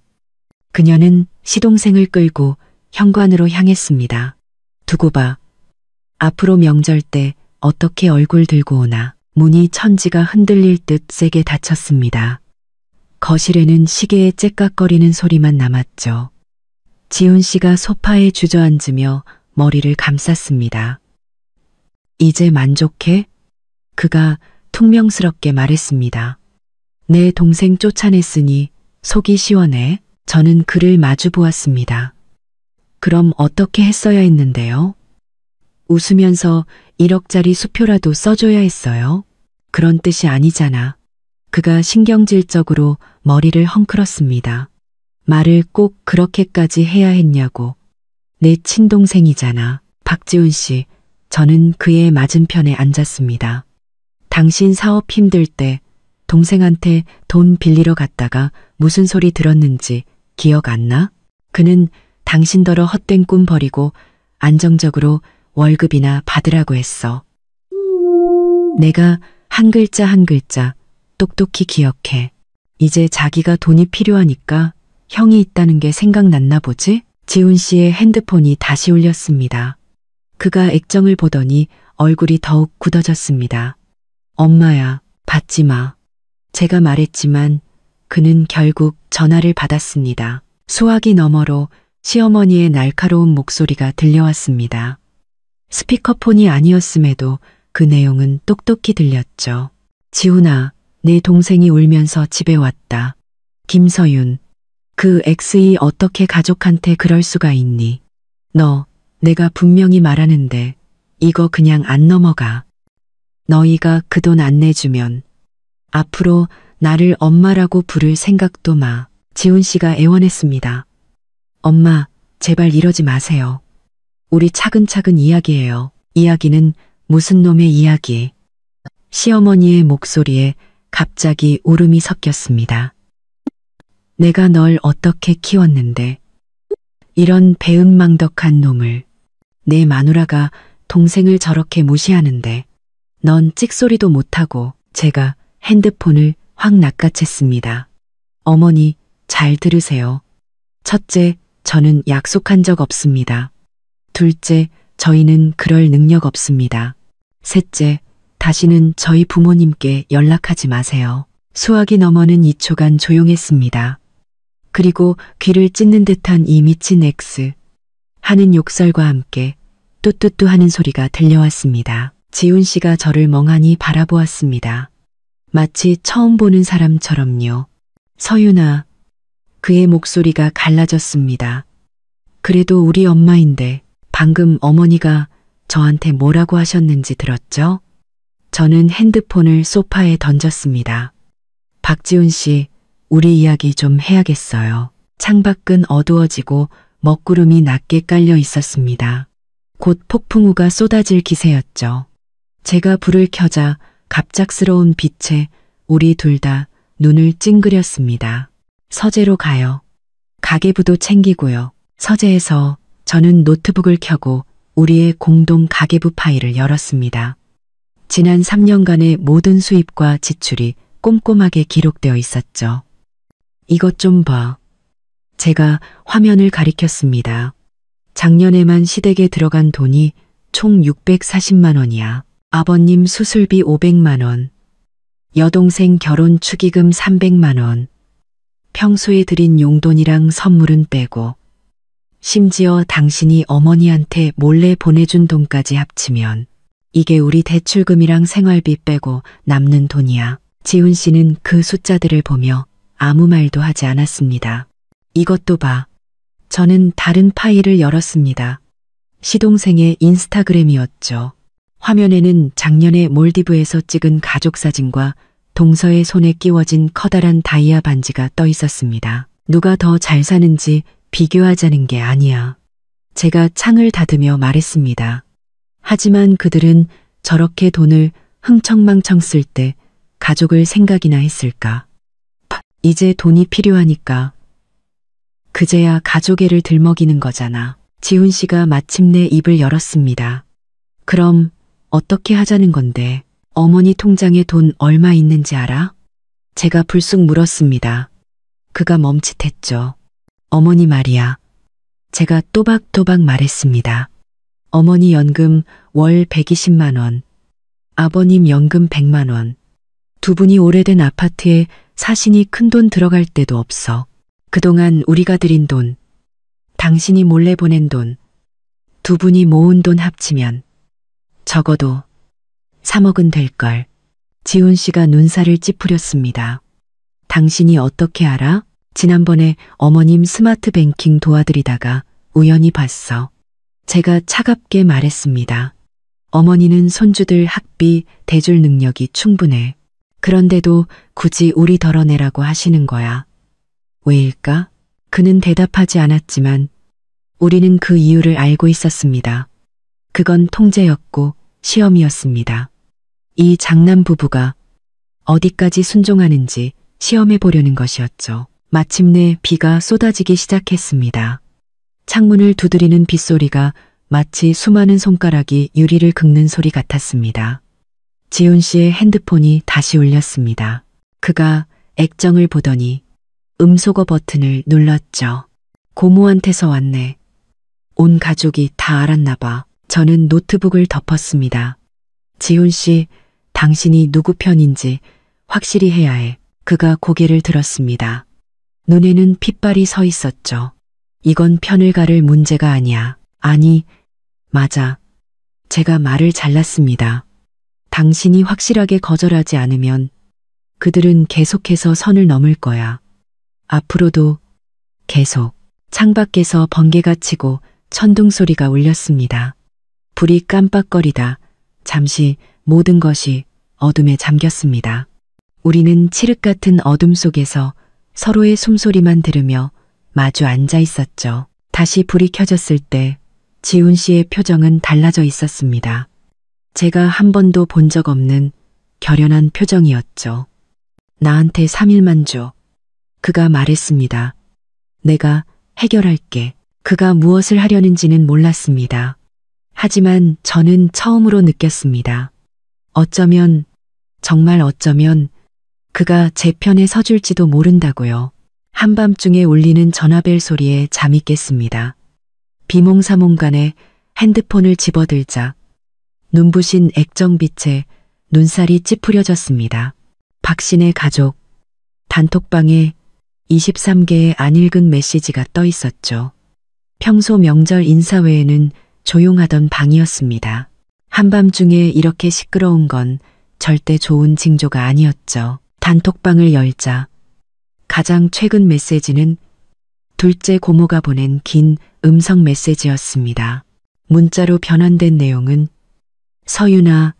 Speaker 1: 그녀는 시동생을 끌고 현관으로 향했습니다. 두고 봐. 앞으로 명절 때 어떻게 얼굴 들고 오나. 문이 천지가 흔들릴 듯 세게 닫혔습니다. 거실에는 시계의 째깍거리는 소리만 남았죠. 지훈 씨가 소파에 주저앉으며 머리를 감쌌습니다. 이제 만족해? 그가 퉁명스럽게 말했습니다. 내 동생 쫓아냈으니 속이 시원해. 저는 그를 마주 보았습니다. 그럼 어떻게 했어야 했는데요? 웃으면서 1억짜리 수표라도 써줘야 했어요. 그런 뜻이 아니잖아. 그가 신경질적으로 머리를 헝클었습니다. 말을 꼭 그렇게까지 해야 했냐고. 내 친동생이잖아. 박지훈 씨, 저는 그의 맞은편에 앉았습니다. 당신 사업 힘들 때 동생한테 돈 빌리러 갔다가 무슨 소리 들었는지 기억 안 나? 그는 당신더러 헛된 꿈 버리고 안정적으로 월급이나 받으라고 했어. 내가 한 글자 한 글자 똑똑히 기억해. 이제 자기가 돈이 필요하니까 형이 있다는 게 생각났나 보지? 지훈 씨의 핸드폰이 다시 울렸습니다. 그가 액정을 보더니 얼굴이 더욱 굳어졌습니다. 엄마야, 받지 마. 제가 말했지만 그는 결국 전화를 받았습니다. 수화기 너머로 시어머니의 날카로운 목소리가 들려왔습니다. 스피커폰이 아니었음에도 그 내용은 똑똑히 들렸죠. 지훈아, 내 동생이 울면서 집에 왔다. 김서윤, 그 엑스이 어떻게 가족한테 그럴 수가 있니? 내가 분명히 말하는데 이거 그냥 안 넘어가. 너희가 그 돈 안 내주면 앞으로 나를 엄마라고 부를 생각도 마. 지훈 씨가 애원했습니다. 엄마, 제발 이러지 마세요. 우리 차근차근 이야기해요. 이야기는 무슨 놈의 이야기? 시어머니의 목소리에 갑자기 울음이 섞였습니다. 내가 널 어떻게 키웠는데 이런 배은망덕한 놈을. 내 마누라가 동생을 저렇게 무시하는데 넌 찍소리도 못하고. 제가 핸드폰을 확 낚아챘습니다. 어머니, 잘 들으세요. 첫째, 저는 약속한 적 없습니다. 둘째, 저희는 그럴 능력 없습니다. 셋째, 다시는 저희 부모님께 연락하지 마세요. 수화기 너머는 2초간 조용했습니다. 그리고 귀를 찢는 듯한 이 미친 X 하는 욕설과 함께 뚜뚜뚜 하는 소리가 들려왔습니다. 지훈 씨가 저를 멍하니 바라보았습니다. 마치 처음 보는 사람처럼요. 서윤아, 그의 목소리가 갈라졌습니다. 그래도 우리 엄마인데 방금 어머니가 저한테 뭐라고 하셨는지 들었죠? 저는 핸드폰을 소파에 던졌습니다. 박지훈 씨, 우리 이야기 좀 해야겠어요. 창밖은 어두워지고 먹구름이 낮게 깔려 있었습니다. 곧 폭풍우가 쏟아질 기세였죠. 제가 불을 켜자 갑작스러운 빛에 우리 둘 다 눈을 찡그렸습니다. 서재로 가요. 가계부도 챙기고요. 서재에서 저는 노트북을 켜고 우리의 공동 가계부 파일을 열었습니다. 지난 3년간의 모든 수입과 지출이 꼼꼼하게 기록되어 있었죠. 이것 좀 봐. 제가 화면을 가리켰습니다. 작년에만 시댁에 들어간 돈이 총 640만 원이야. 아버님 수술비 500만 원, 여동생 결혼 축의금 300만 원, 평소에 드린 용돈이랑 선물은 빼고, 심지어 당신이 어머니한테 몰래 보내준 돈까지 합치면 이게 우리 대출금이랑 생활비 빼고 남는 돈이야. 지훈 씨는 그 숫자들을 보며 아무 말도 하지 않았습니다. 이것도 봐. 저는 다른 파일을 열었습니다. 시동생의 인스타그램이었죠. 화면에는 작년에 몰디브에서 찍은 가족 사진과 동서의 손에 끼워진 커다란 다이아 반지가 떠 있었습니다. 누가 더 잘 사는지 비교하자는 게 아니야. 제가 창을 닫으며 말했습니다. 하지만 그들은 저렇게 돈을 흥청망청 쓸 때 가족을 생각이나 했을까? 이제 돈이 필요하니까. 그제야 가족애를 들먹이는 거잖아. 지훈 씨가 마침내 입을 열었습니다. 그럼 어떻게 하자는 건데? 어머니 통장에 돈 얼마 있는지 알아? 제가 불쑥 물었습니다. 그가 멈칫했죠. 어머니 말이야. 제가 또박또박 말했습니다. 어머니 연금 월 120만 원, 아버님 연금 100만 원. 두 분이 오래된 아파트에 사신이 큰돈 들어갈 때도 없어. 그동안 우리가 들인 돈, 당신이 몰래 보낸 돈, 두 분이 모은 돈 합치면 적어도 3억은 될걸. 지훈 씨가 눈살을 찌푸렸습니다. 당신이 어떻게 알아? 지난번에 어머님 스마트 뱅킹 도와드리다가 우연히 봤어. 제가 차갑게 말했습니다. 어머니는 손주들 학비 대줄 능력이 충분해. 그런데도 굳이 우리 덜어내라고 하시는 거야. 왜일까? 그는 대답하지 않았지만 우리는 그 이유를 알고 있었습니다. 그건 통제였고 시험이었습니다. 이 장남 부부가 어디까지 순종하는지 시험해 보려는 것이었죠. 마침내 비가 쏟아지기 시작했습니다. 창문을 두드리는 빗소리가 마치 수많은 손가락이 유리를 긁는 소리 같았습니다. 지훈 씨의 핸드폰이 다시 울렸습니다. 그가 액정을 보더니 음소거 버튼을 눌렀죠. 고모한테서 왔네. 온 가족이 다 알았나 봐. 저는 노트북을 덮었습니다. 지훈 씨, 당신이 누구 편인지 확실히 해야 해. 그가 고개를 들었습니다. 눈에는 핏발이 서 있었죠. 이건 편을 가를 문제가 아니야. 아니, 맞아. 제가 말을 잘랐습니다. 당신이 확실하게 거절하지 않으면 그들은 계속해서 선을 넘을 거야. 앞으로도 계속. 창밖에서 번개가 치고 천둥 소리가 울렸습니다. 불이 깜빡거리다 잠시 모든 것이 어둠에 잠겼습니다. 우리는 칠흑 같은 어둠 속에서 서로의 숨소리만 들으며 마주 앉아 있었죠. 다시 불이 켜졌을 때 지훈 씨의 표정은 달라져 있었습니다. 제가 한 번도 본 적 없는 결연한 표정이었죠. 나한테 3일만 줘. 그가 말했습니다. 내가 해결할게. 그가 무엇을 하려는지는 몰랐습니다. 하지만 저는 처음으로 느꼈습니다. 어쩌면, 정말 어쩌면 그가 제 편에 서줄지도 모른다고요. 한밤중에 울리는 전화벨 소리에 잠이 깼습니다. 비몽사몽간에 핸드폰을 집어들자 눈부신 액정빛에 눈살이 찌푸려졌습니다. 박신의 가족, 단톡방에 23개의 안 읽은 메시지가 떠 있었죠. 평소 명절 인사 외에는 조용하던 방이었습니다. 한밤중에 이렇게 시끄러운 건 절대 좋은 징조가 아니었죠. 단톡방을 열자 가장 최근 메시지는 둘째 고모가 보낸 긴 음성 메시지였습니다. 문자로 변환된 내용은 서윤아,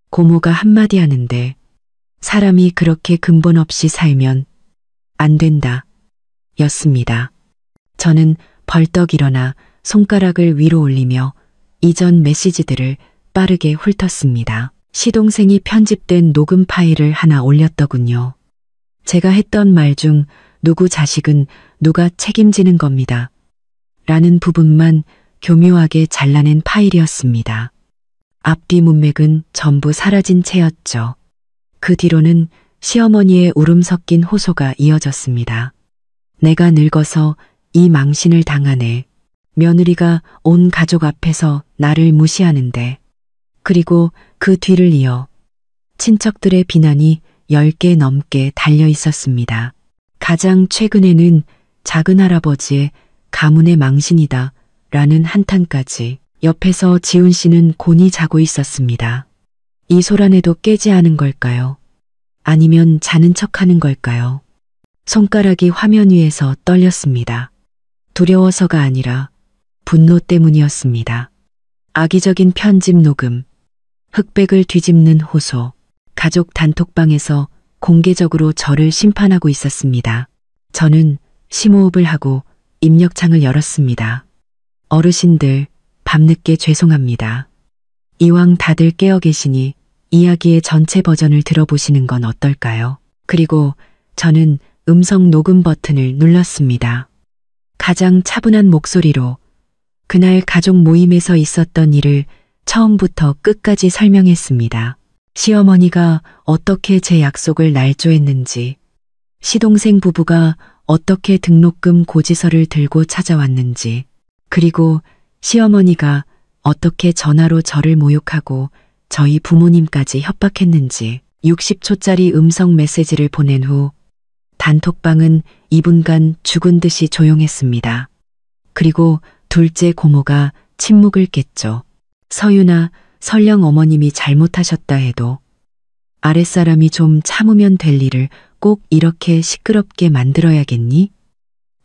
Speaker 1: 고모가 한마디 하는데 사람이 그렇게 근본 없이 살면 안 된다 였습니다. 저는 벌떡 일어나 손가락을 위로 올리며 이전 메시지들을 빠르게 훑었습니다. 시동생이 편집된 녹음 파일을 하나 올렸더군요. 제가 했던 말 중 누구 자식은 누가 책임지는 겁니다. 라는 부분만 교묘하게 잘라낸 파일이었습니다. 앞뒤 문맥은 전부 사라진 채였죠. 그 뒤로는 시어머니의 울음 섞인 호소가 이어졌습니다. 내가 늙어서 이 망신을 당하네. 며느리가 온 가족 앞에서 나를 무시하는데. 그리고 그 뒤를 이어 친척들의 비난이 10개 넘게 달려 있었습니다. 가장 최근에는 작은 할아버지의 가문의 망신이다 라는 한탄까지. 옆에서 지훈 씨는 곤히 자고 있었습니다. 이 소란에도 깨지 않은 걸까요? 아니면 자는 척하는 걸까요? 손가락이 화면 위에서 떨렸습니다. 두려워서가 아니라 분노 때문이었습니다. 악의적인 편집 녹음, 흑백을 뒤집는 호소, 가족 단톡방에서 공개적으로 저를 심판하고 있었습니다. 저는 심호흡을 하고 입력창을 열었습니다. 어르신들, 밤늦게 죄송합니다. 이왕 다들 깨어 계시니 이야기의 전체 버전을 들어보시는 건 어떨까요? 그리고 저는 음성 녹음 버튼을 눌렀습니다. 가장 차분한 목소리로 그날 가족 모임에서 있었던 일을 처음부터 끝까지 설명했습니다. 시어머니가 어떻게 제 약속을 날조했는지, 시동생 부부가 어떻게 등록금 고지서를 들고 찾아왔는지, 그리고 시어머니가 어떻게 전화로 저를 모욕하고 저희 부모님까지 협박했는지 60초짜리 음성 메시지를 보낸 후 단톡방은 2분간 죽은 듯이 조용했습니다. 그리고 둘째 고모가 침묵을 깼죠. 서윤아, 설령 어머님이 잘못하셨다 해도 아랫사람이 좀 참으면 될 일을 꼭 이렇게 시끄럽게 만들어야겠니?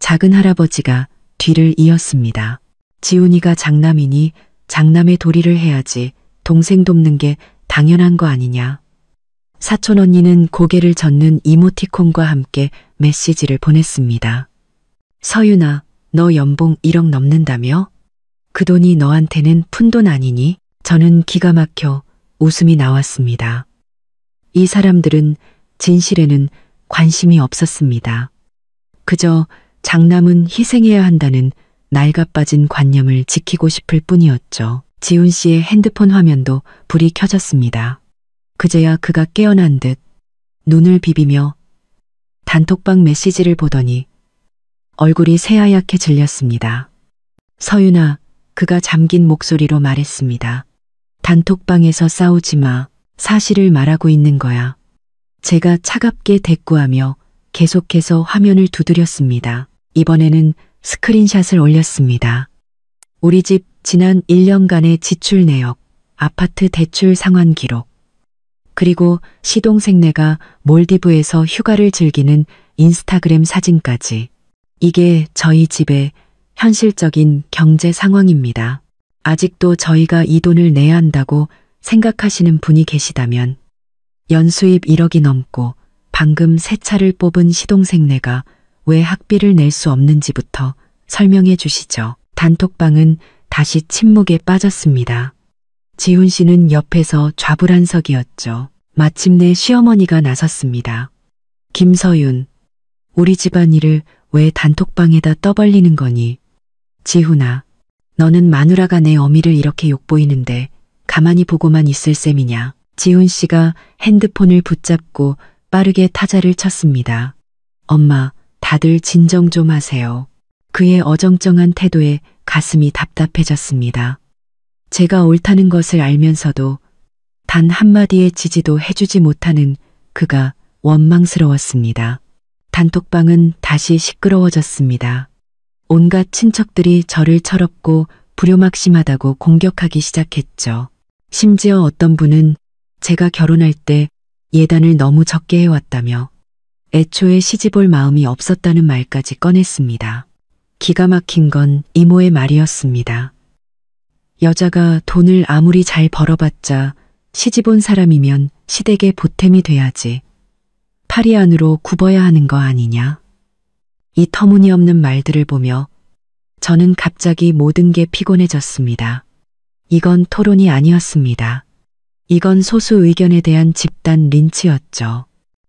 Speaker 1: 작은 할아버지가 뒤를 이었습니다. 지훈이가 장남이니 장남의 도리를 해야지 동생 돕는 게 당연한 거 아니냐. 사촌 언니는 고개를 젓는 이모티콘과 함께 메시지를 보냈습니다. 서윤아, 너 연봉 1억 넘는다며? 그 돈이 너한테는 푼돈 아니니? 저는 기가 막혀 웃음이 나왔습니다. 이 사람들은 진실에는 관심이 없었습니다. 그저 장남은 희생해야 한다는 낡아빠진 관념을 지키고 싶을 뿐이었죠. 지훈 씨의 핸드폰 화면도 불이 켜졌습니다. 그제야 그가 깨어난 듯 눈을 비비며 단톡방 메시지를 보더니 얼굴이 새하얗게 질렸습니다. 서윤아, 그가 잠긴 목소리로 말했습니다. 단톡방에서 싸우지 마. 사실을 말하고 있는 거야. 제가 차갑게 대꾸하며 계속해서 화면을 두드렸습니다. 이번에는 스크린샷을 올렸습니다. 우리 집 지난 1년간의 지출 내역, 아파트 대출 상환 기록, 그리고 시동생네가 몰디브에서 휴가를 즐기는 인스타그램 사진까지. 이게 저희 집의 현실적인 경제 상황입니다. 아직도 저희가 이 돈을 내야 한다고 생각하시는 분이 계시다면 연수입 1억이 넘고 방금 새 차를 뽑은 시동생네가 왜 학비를 낼 수 없는지부터 설명해 주시죠. 단톡방은 다시 침묵에 빠졌습니다. 지훈 씨는 옆에서 좌불안석이었죠. 마침내 시어머니가 나섰습니다. 김서윤, 우리 집안일을 왜 단톡방에다 떠벌리는 거니? 지훈아, 너는 마누라가 내 어미를 이렇게 욕보이는데 가만히 보고만 있을 셈이냐? 지훈 씨가 핸드폰을 붙잡고 빠르게 타자를 쳤습니다. 엄마, 다들 진정 좀 하세요. 그의 어정쩡한 태도에 가슴이 답답해졌습니다. 제가 옳다는 것을 알면서도 단 한마디의 지지도 해주지 못하는 그가 원망스러웠습니다. 단톡방은 다시 시끄러워졌습니다. 온갖 친척들이 저를 철없고 불효막심하다고 공격하기 시작했죠. 심지어 어떤 분은 제가 결혼할 때 예단을 너무 적게 해왔다며 애초에 시집올 마음이 없었다는 말까지 꺼냈습니다. 기가 막힌 건 이모의 말이었습니다. 여자가 돈을 아무리 잘 벌어봤자 시집온 사람이면 시댁의 보탬이 돼야지. 팔이 안으로 굽어야 하는 거 아니냐. 이 터무니없는 말들을 보며 저는 갑자기 모든 게 피곤해졌습니다. 이건 토론이 아니었습니다. 이건 소수 의견에 대한 집단 린치였죠.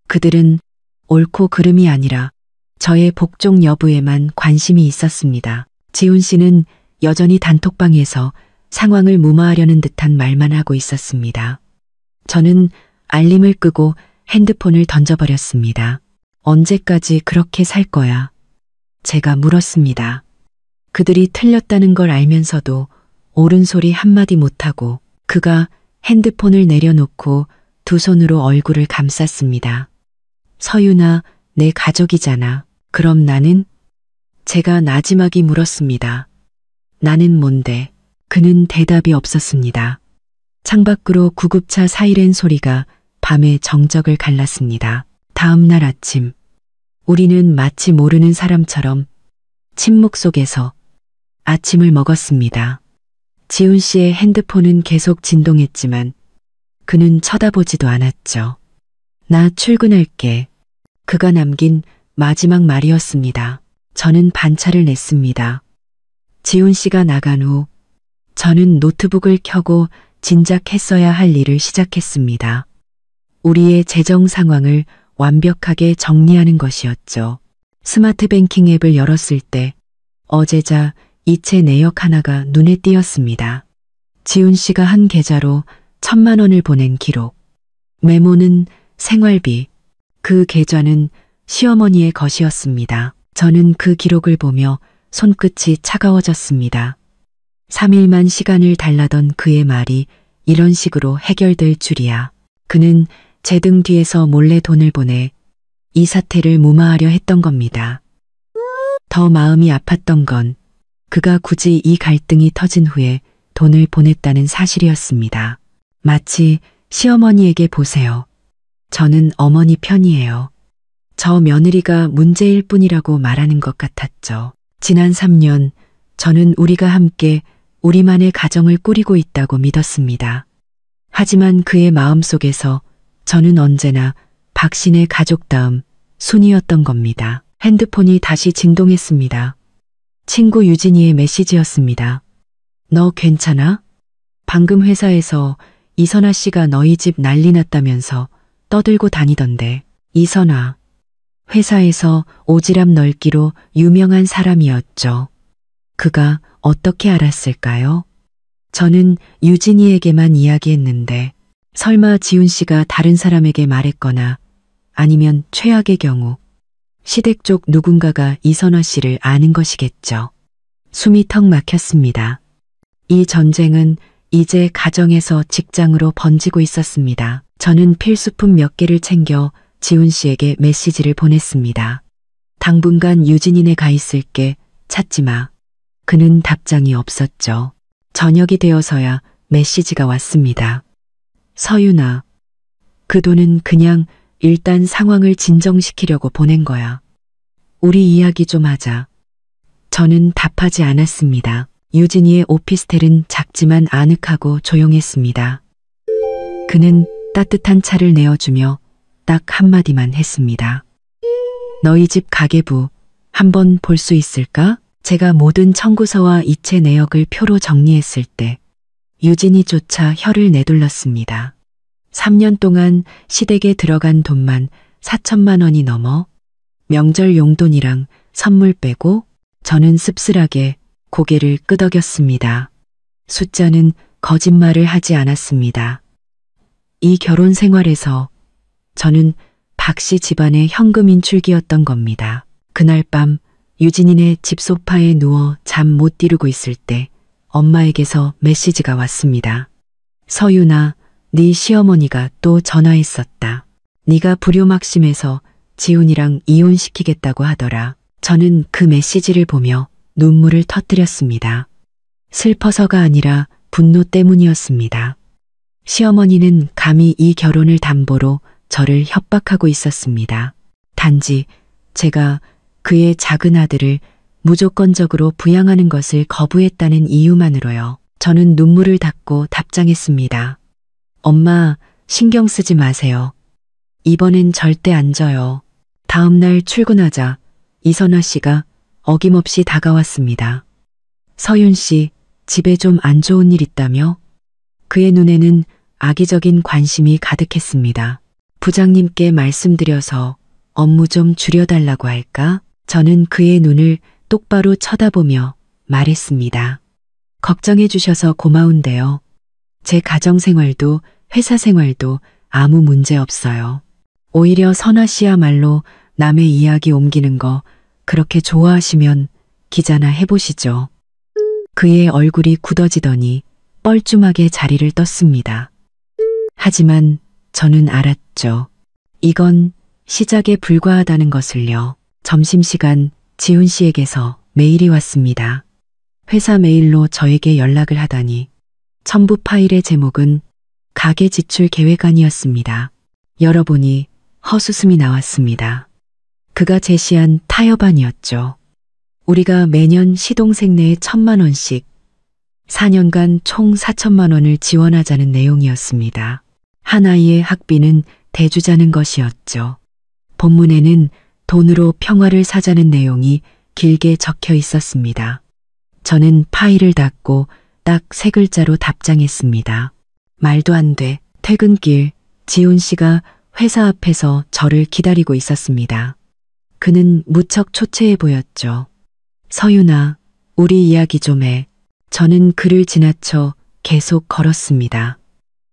Speaker 1: 그들은 옳고 그름이 아니라 저의 복종 여부에만 관심이 있었습니다. 지훈 씨는 여전히 단톡방에서 상황을 무마하려는 듯한 말만 하고 있었습니다. 저는 알림을 끄고 핸드폰을 던져버렸습니다. 언제까지 그렇게 살 거야? 제가 물었습니다. 그들이 틀렸다는 걸 알면서도 옳은 소리 한마디 못하고 그가 핸드폰을 내려놓고 두 손으로 얼굴을 감쌌습니다. 서윤아, 내 가족이잖아. 그럼 나는? 제가 나지막이 물었습니다. 나는 뭔데? 그는 대답이 없었습니다. 창밖으로 구급차 사이렌 소리가 밤의 정적을 갈랐습니다. 다음 날 아침, 우리는 마치 모르는 사람처럼 침묵 속에서 아침을 먹었습니다. 지훈 씨의 핸드폰은 계속 진동했지만 그는 쳐다보지도 않았죠. 나 출근할게. 그가 남긴 마지막 말이었습니다. 저는 반차를 냈습니다. 지훈 씨가 나간 후 저는 노트북을 켜고 진작 했어야 할 일을 시작했습니다. 우리의 재정 상황을 완벽하게 정리하는 것이었죠. 스마트 뱅킹 앱을 열었을 때 어제자 이체 내역 하나가 눈에 띄었습니다. 지훈 씨가 한 계좌로 1,000만 원을 보낸 기록. 메모는 생활비. 그 계좌는 시어머니의 것이었습니다. 저는 그 기록을 보며 손끝이 차가워졌습니다. 3일만 시간을 달라던 그의 말이 이런 식으로 해결될 줄이야. 그는 제 등 뒤에서 몰래 돈을 보내 이 사태를 무마하려 했던 겁니다. 더 마음이 아팠던 건 그가 굳이 이 갈등이 터진 후에 돈을 보냈다는 사실이었습니다. 마치 시어머니에게 보세요. 저는 어머니 편이에요. 저 며느리가 문제일 뿐이라고 말하는 것 같았죠. 지난 3년 저는 우리가 함께 우리만의 가정을 꾸리고 있다고 믿었습니다. 하지만 그의 마음속에서 저는 언제나 박신의 가족 다음 순이었던 겁니다. 핸드폰이 다시 진동했습니다. 친구 유진이의 메시지였습니다. 너 괜찮아? 방금 회사에서 이선아 씨가 너희 집 난리 났다면서 떠들고 다니던데. 이선아. 회사에서 오지랖 넓기로 유명한 사람이었죠. 그가 어떻게 알았을까요? 저는 유진이에게만 이야기했는데 설마 지훈 씨가 다른 사람에게 말했거나 아니면 최악의 경우 시댁 쪽 누군가가 이선화 씨를 아는 것이겠죠. 숨이 턱 막혔습니다. 이 전쟁은 이제 가정에서 직장으로 번지고 있었습니다. 저는 필수품 몇 개를 챙겨 지훈 씨에게 메시지를 보냈습니다. 당분간 유진이네 가 있을게. 찾지 마. 그는 답장이 없었죠. 저녁이 되어서야 메시지가 왔습니다. 서윤아, 그 돈은 그냥 일단 상황을 진정시키려고 보낸 거야. 우리 이야기 좀 하자. 저는 답하지 않았습니다. 유진이의 오피스텔은 작지만 아늑하고 조용했습니다. 그는 따뜻한 차를 내어주며 딱 한마디만 했습니다. 너희 집 가계부 한번 볼 수 있을까? 제가 모든 청구서와 이체 내역을 표로 정리했을 때 유진이조차 혀를 내둘렀습니다. 3년 동안 시댁에 들어간 돈만 4천만 원이 넘어 명절 용돈이랑 선물 빼고 저는 씁쓸하게 고개를 끄덕였습니다. 숫자는 거짓말을 하지 않았습니다. 이 결혼 생활에서 저는 박 씨 집안의 현금 인출기였던 겁니다. 그날 밤 유진이네 집 소파에 누워 잠 못 이루고 있을 때 엄마에게서 메시지가 왔습니다. 서윤아, 네 시어머니가 또 전화했었다. 네가 불효막심해서 지훈이랑 이혼시키겠다고 하더라. 저는 그 메시지를 보며 눈물을 터뜨렸습니다. 슬퍼서가 아니라 분노 때문이었습니다. 시어머니는 감히 이 결혼을 담보로 저를 협박하고 있었습니다. 단지 제가 그의 작은 아들을 무조건적으로 부양하는 것을 거부했다는 이유만으로요. 저는 눈물을 닦고 답장했습니다. 엄마, 신경 쓰지 마세요. 이번엔 절대 안 져요. 다음 날 출근하자 이선화 씨가 어김없이 다가왔습니다. 서윤 씨, 집에 좀 안 좋은 일 있다며? 그의 눈에는 악의적인 관심이 가득했습니다. 부장님께 말씀드려서 업무 좀 줄여달라고 할까? 저는 그의 눈을 똑바로 쳐다보며 말했습니다. 걱정해 주셔서 고마운데요. 제 가정 생활도 회사 생활도 아무 문제 없어요. 오히려 선아 씨야말로 남의 이야기 옮기는 거 그렇게 좋아하시면 기자나 해보시죠. 그의 얼굴이 굳어지더니 뻘쭘하게 자리를 떴습니다. 하지만 저는 알았죠. 이건 시작에 불과하다는 것을요. 점심시간 지훈 씨에게서 메일이 왔습니다. 회사 메일로 저에게 연락을 하다니 첨부 파일의 제목은 가계 지출 계획안이었습니다. 열어보니 허수음이 나왔습니다. 그가 제시한 타협안이었죠. 우리가 매년 시동생 내에 1,000만 원씩 4년간 총 4천만 원을 지원하자는 내용이었습니다. 한 아이의 학비는 대주자는 것이었죠. 본문에는 돈으로 평화를 사자는 내용이 길게 적혀 있었습니다. 저는 파일을 닫고 딱 3글자로 답장했습니다. 말도 안 돼. 퇴근길 지훈 씨가 회사 앞에서 저를 기다리고 있었습니다. 그는 무척 초췌해 보였죠. 서윤아, 우리 이야기 좀 해. 저는 그를 지나쳐 계속 걸었습니다.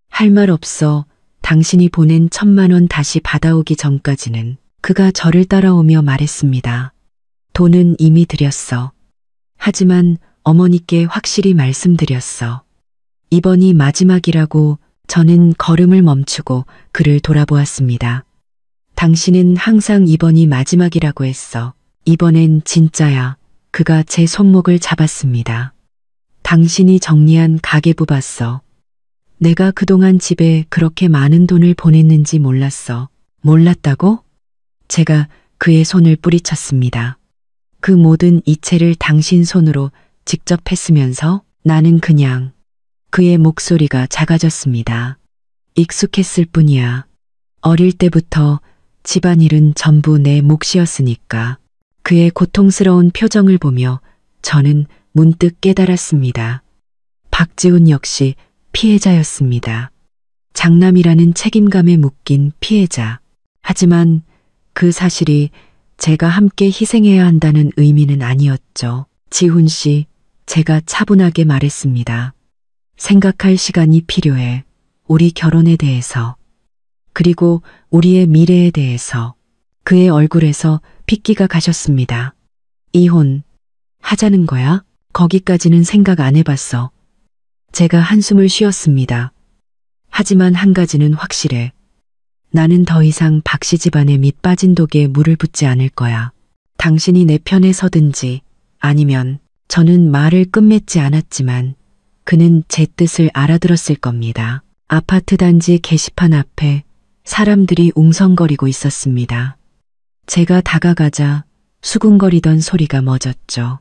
Speaker 1: 할 말 없어. 당신이 보낸 1,000만 원 다시 받아오기 전까지는. 그가 저를 따라오며 말했습니다. 돈은 이미 드렸어. 하지만 어머니께 확실히 말씀드렸어. 이번이 마지막이라고. 저는 걸음을 멈추고 그를 돌아보았습니다. 당신은 항상 이번이 마지막이라고 했어. 이번엔 진짜야. 그가 제 손목을 잡았습니다. 당신이 정리한 가계부 봤어. 내가 그동안 집에 그렇게 많은 돈을 보냈는지 몰랐어. 몰랐다고? 제가 그의 손을 뿌리쳤습니다. 그 모든 이체를 당신 손으로 직접 했으면서 나는 그냥. 그의 목소리가 작아졌습니다. 익숙했을 뿐이야. 어릴 때부터 집안일은 전부 내 몫이었으니까. 그의 고통스러운 표정을 보며 저는 문득 깨달았습니다. 박지훈 역시 피해자였습니다. 장남이라는 책임감에 묶인 피해자. 하지만 그 사실이 제가 함께 희생해야 한다는 의미는 아니었죠. 지훈 씨, 제가 차분하게 말했습니다. 생각할 시간이 필요해. 우리 결혼에 대해서. 그리고 우리의 미래에 대해서. 그의 얼굴에서 핏기가 가셨습니다. 이혼 하자는 거야? 거기까지는 생각 안 해봤어. 제가 한숨을 쉬었습니다. 하지만 한 가지는 확실해. 나는 더 이상 박씨 집안의 밑 빠진 독에 물을 붓지 않을 거야. 당신이 내 편에 서든지 아니면. 저는 말을 끝맺지 않았지만 그는 제 뜻을 알아들었을 겁니다. 아파트 단지 게시판 앞에 사람들이 웅성거리고 있었습니다. 제가 다가가자 수군거리던 소리가 멎었죠.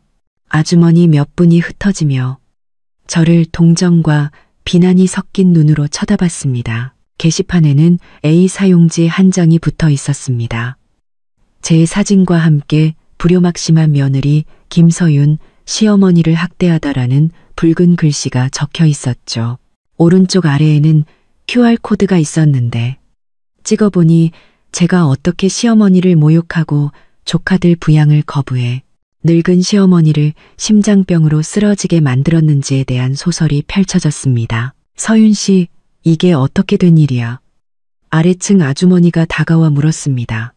Speaker 1: 아주머니 몇 분이 흩어지며 저를 동정과 비난이 섞인 눈으로 쳐다봤습니다. 게시판에는 A 사용지 한 장이 붙어 있었습니다. 제 사진과 함께 불효막심한 며느리 김서윤 시어머니를 학대하다라는 붉은 글씨가 적혀 있었죠. 오른쪽 아래에는 QR코드가 있었는데 찍어보니 제가 어떻게 시어머니를 모욕하고 조카들 부양을 거부해 늙은 시어머니를 심장병으로 쓰러지게 만들었는지에 대한 소설이 펼쳐졌습니다. 서윤 씨, 이게 어떻게 된 일이야? 아래층 아주머니가 다가와 물었습니다.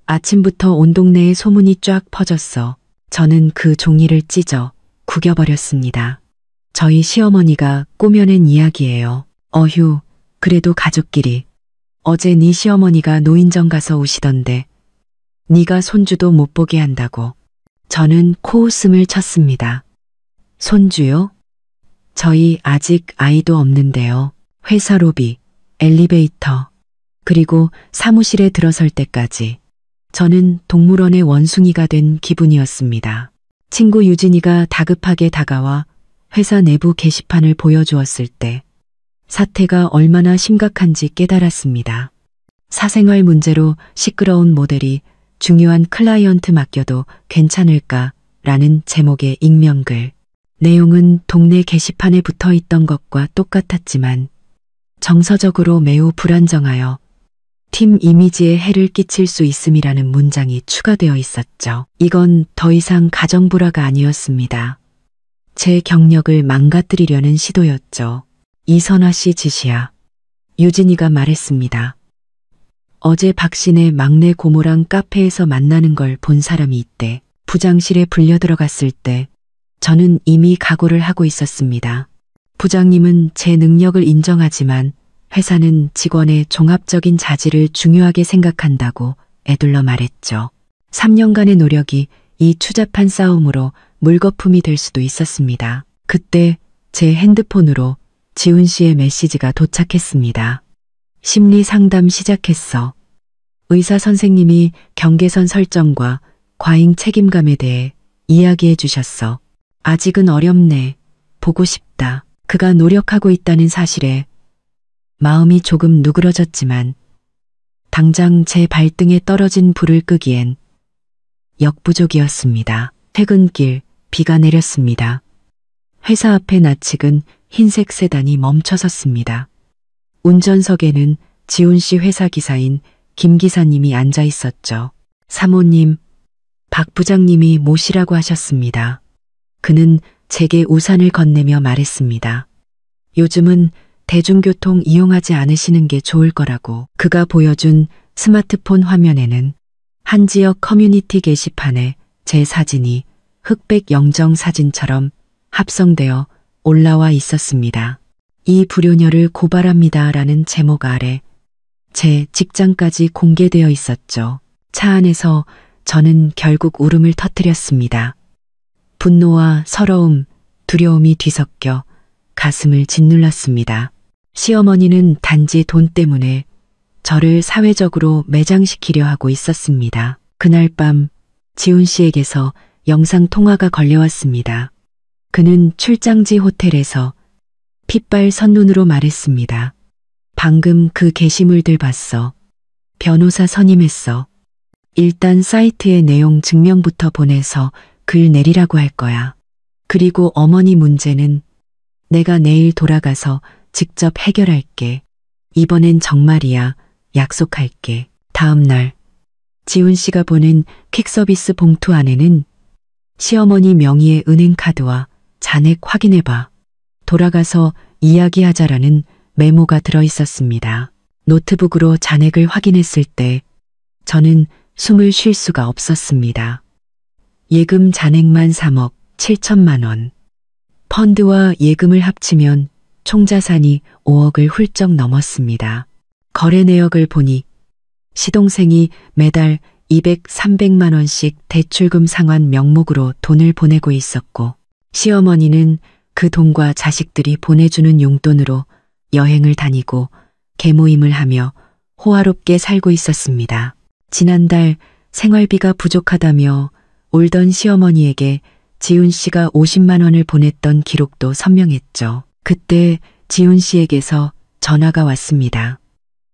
Speaker 1: 아침부터 온 동네에 소문이 쫙 퍼졌어. 저는 그 종이를 찢어 구겨버렸습니다. 저희 시어머니가 꾸며낸 이야기예요. 어휴, 그래도 가족끼리. 어제 네 시어머니가 노인정 가서 우시던데 네가 손주도 못 보게 한다고. 저는 코웃음을 쳤습니다. 손주요? 저희 아직 아이도 없는데요. 회사 로비, 엘리베이터, 그리고 사무실에 들어설 때까지 저는 동물원의 원숭이가 된 기분이었습니다. 친구 유진이가 다급하게 다가와 회사 내부 게시판을 보여주었을 때 사태가 얼마나 심각한지 깨달았습니다. 사생활 문제로 시끄러운 모델이 중요한 클라이언트 맡겨도 괜찮을까라는 제목의 익명글. 내용은 동네 게시판에 붙어 있던 것과 똑같았지만 정서적으로 매우 불안정하여 팀 이미지에 해를 끼칠 수 있음이라는 문장이 추가되어 있었죠. 이건 더 이상 가정불화가 아니었습니다. 제 경력을 망가뜨리려는 시도였죠. 이선화 씨 짓이야. 유진이가 말했습니다. 어제 박신의 막내 고모랑 카페에서 만나는 걸 본 사람이 있대. 부장실에 불려 들어갔을 때 저는 이미 각오를 하고 있었습니다. 부장님은 제 능력을 인정하지만 회사는 직원의 종합적인 자질을 중요하게 생각한다고 애둘러 말했죠. 3년간의 노력이 이 추잡한 싸움으로 물거품이 될 수도 있었습니다. 그때 제 핸드폰으로 지훈 씨의 메시지가 도착했습니다. 심리 상담 시작했어. 의사 선생님이 경계선 설정과 과잉 책임감에 대해 이야기해 주셨어. 아직은 어렵네. 보고 싶다. 그가 노력하고 있다는 사실에 마음이 조금 누그러졌지만 당장 제 발등에 떨어진 불을 끄기엔 역부족이었습니다. 퇴근길 비가 내렸습니다. 회사 앞에 낯익은 흰색 세단이 멈춰섰습니다. 운전석에는 지훈 씨 회사 기사인 김 기사님이 앉아 있었죠. 사모님, 박 부장님이 모시라고 하셨습니다. 그는 제게 우산을 건네며 말했습니다. 요즘은 대중교통 이용하지 않으시는 게 좋을 거라고. 그가 보여준 스마트폰 화면에는 한 지역 커뮤니티 게시판에 제 사진이 흑백 영정 사진처럼 합성되어 올라와 있었습니다. 이 불효녀를 고발합니다 라는 제목 아래 제 직장까지 공개되어 있었죠. 차 안에서 저는 결국 울음을 터뜨렸습니다. 분노와 서러움, 두려움이 뒤섞여 가슴을 짓눌렀습니다. 시어머니는 단지 돈 때문에 저를 사회적으로 매장시키려 하고 있었습니다. 그날 밤 지훈 씨에게서 영상 통화가 걸려왔습니다. 그는 출장지 호텔에서 핏발 선눈으로 말했습니다. 방금 그 게시물들 봤어. 변호사 선임했어. 일단 사이트의 내용 증명부터 보내서 글 내리라고 할 거야. 그리고 어머니 문제는 내가 내일 돌아가서 직접 해결할게. 이번엔 정말이야. 약속할게. 다음 날 지훈 씨가 보낸 퀵서비스 봉투 안에는 시어머니 명의의 은행카드와 잔액 확인해봐. 돌아가서 이야기하자라는 메모가 들어있었습니다. 노트북으로 잔액을 확인했을 때 저는 숨을 쉴 수가 없었습니다. 예금 잔액만 3억 7천만 원. 펀드와 예금을 합치면 총 자산이 5억을 훌쩍 넘었습니다. 거래 내역을 보니 시동생이 매달 200, 300만 원씩 대출금 상환 명목으로 돈을 보내고 있었고 시어머니는 그 돈과 자식들이 보내주는 용돈으로 여행을 다니고 개모임을 하며 호화롭게 살고 있었습니다. 지난달 생활비가 부족하다며 울던 시어머니에게 지훈 씨가 50만 원을 보냈던 기록도 선명했죠. 그때 지훈 씨에게서 전화가 왔습니다.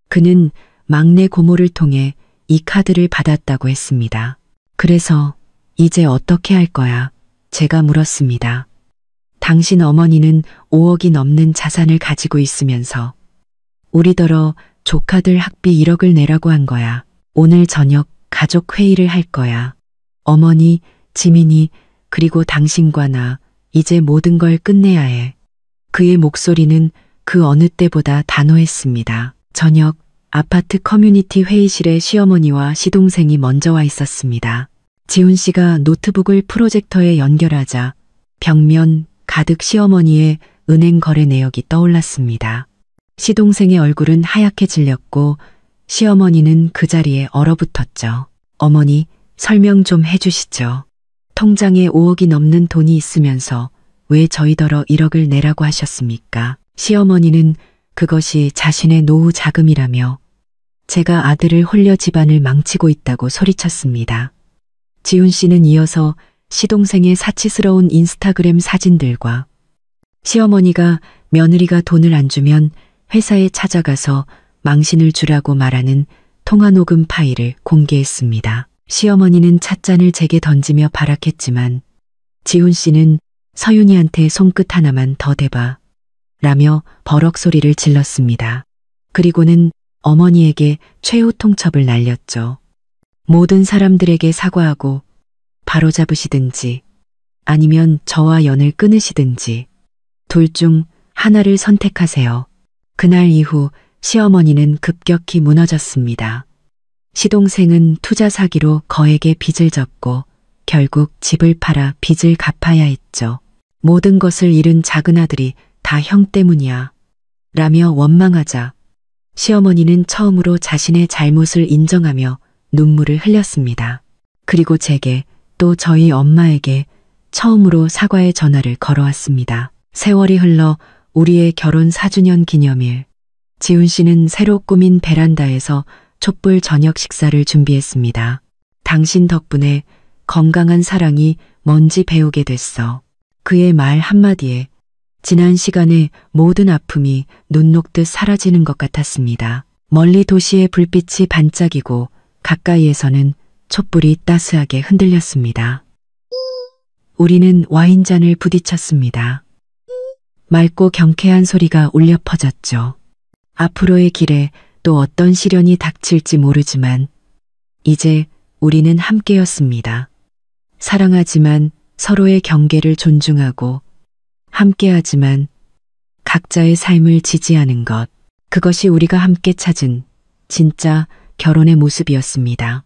Speaker 1: 그는 막내 고모를 통해 이 카드를 받았다고 했습니다. 그래서 이제 어떻게 할 거야? 제가 물었습니다. 당신 어머니는 5억이 넘는 자산을 가지고 있으면서 우리더러 조카들 학비 1억을 내라고 한 거야. 오늘 저녁 가족 회의를 할 거야. 어머니, 지민이, 그리고 당신과 나 이제 모든 걸 끝내야 해. 그의 목소리는 그 어느 때보다 단호했습니다. 저녁 아파트 커뮤니티 회의실에 시어머니와 시동생이 먼저 와 있었습니다. 지훈 씨가 노트북을 프로젝터에 연결하자 벽면 가득 시어머니의 은행 거래 내역이 떠올랐습니다. 시동생의 얼굴은 하얗게 질렸고 시어머니는 그 자리에 얼어붙었죠. 어머니, 설명 좀 해주시죠. 통장에 5억이 넘는 돈이 있으면서 왜 저희더러 1억을 내라고 하셨습니까? 시어머니는 그것이 자신의 노후 자금이라며 제가 아들을 홀려 집안을 망치고 있다고 소리쳤습니다. 지훈 씨는 이어서 시동생의 사치스러운 인스타그램 사진들과 시어머니가 며느리가 돈을 안 주면 회사에 찾아가서 망신을 주라고 말하는 통화 녹음 파일을 공개했습니다. 시어머니는 찻잔을 제게 던지며 발악했지만 지훈 씨는 서윤이한테 손끝 하나만 더 대봐 라며 버럭 소리를 질렀습니다. 그리고는 어머니에게 최후 통첩을 날렸죠. 모든 사람들에게 사과하고 바로잡으시든지 아니면 저와 연을 끊으시든지 둘 중 하나를 선택하세요. 그날 이후 시어머니는 급격히 무너졌습니다. 시동생은 투자 사기로 거액의 빚을 졌고 결국 집을 팔아 빚을 갚아야 했죠. 모든 것을 잃은 작은 아들이 다 형 때문이야. 라며 원망하자 시어머니는 처음으로 자신의 잘못을 인정하며 눈물을 흘렸습니다. 그리고 제게 또 저희 엄마에게 처음으로 사과의 전화를 걸어왔습니다. 세월이 흘러 우리의 결혼 4주년 기념일. 지훈 씨는 새로 꾸민 베란다에서 촛불 저녁 식사를 준비했습니다. 당신 덕분에 건강한 사랑이 뭔지 배우게 됐어. 그의 말 한마디에 지난 시간의 모든 아픔이 눈 녹듯 사라지는 것 같았습니다. 멀리 도시의 불빛이 반짝이고 가까이에서는 촛불이 따스하게 흔들렸습니다. 우리는 와인잔을 부딪혔습니다. 맑고 경쾌한 소리가 울려 퍼졌죠. 앞으로의 길에 또 어떤 시련이 닥칠지 모르지만 이제 우리는 함께였습니다. 사랑하지만 서로의 경계를 존중하고 함께하지만 각자의 삶을 지지하는 것. 그것이 우리가 함께 찾은 진짜 결혼의 모습이었습니다.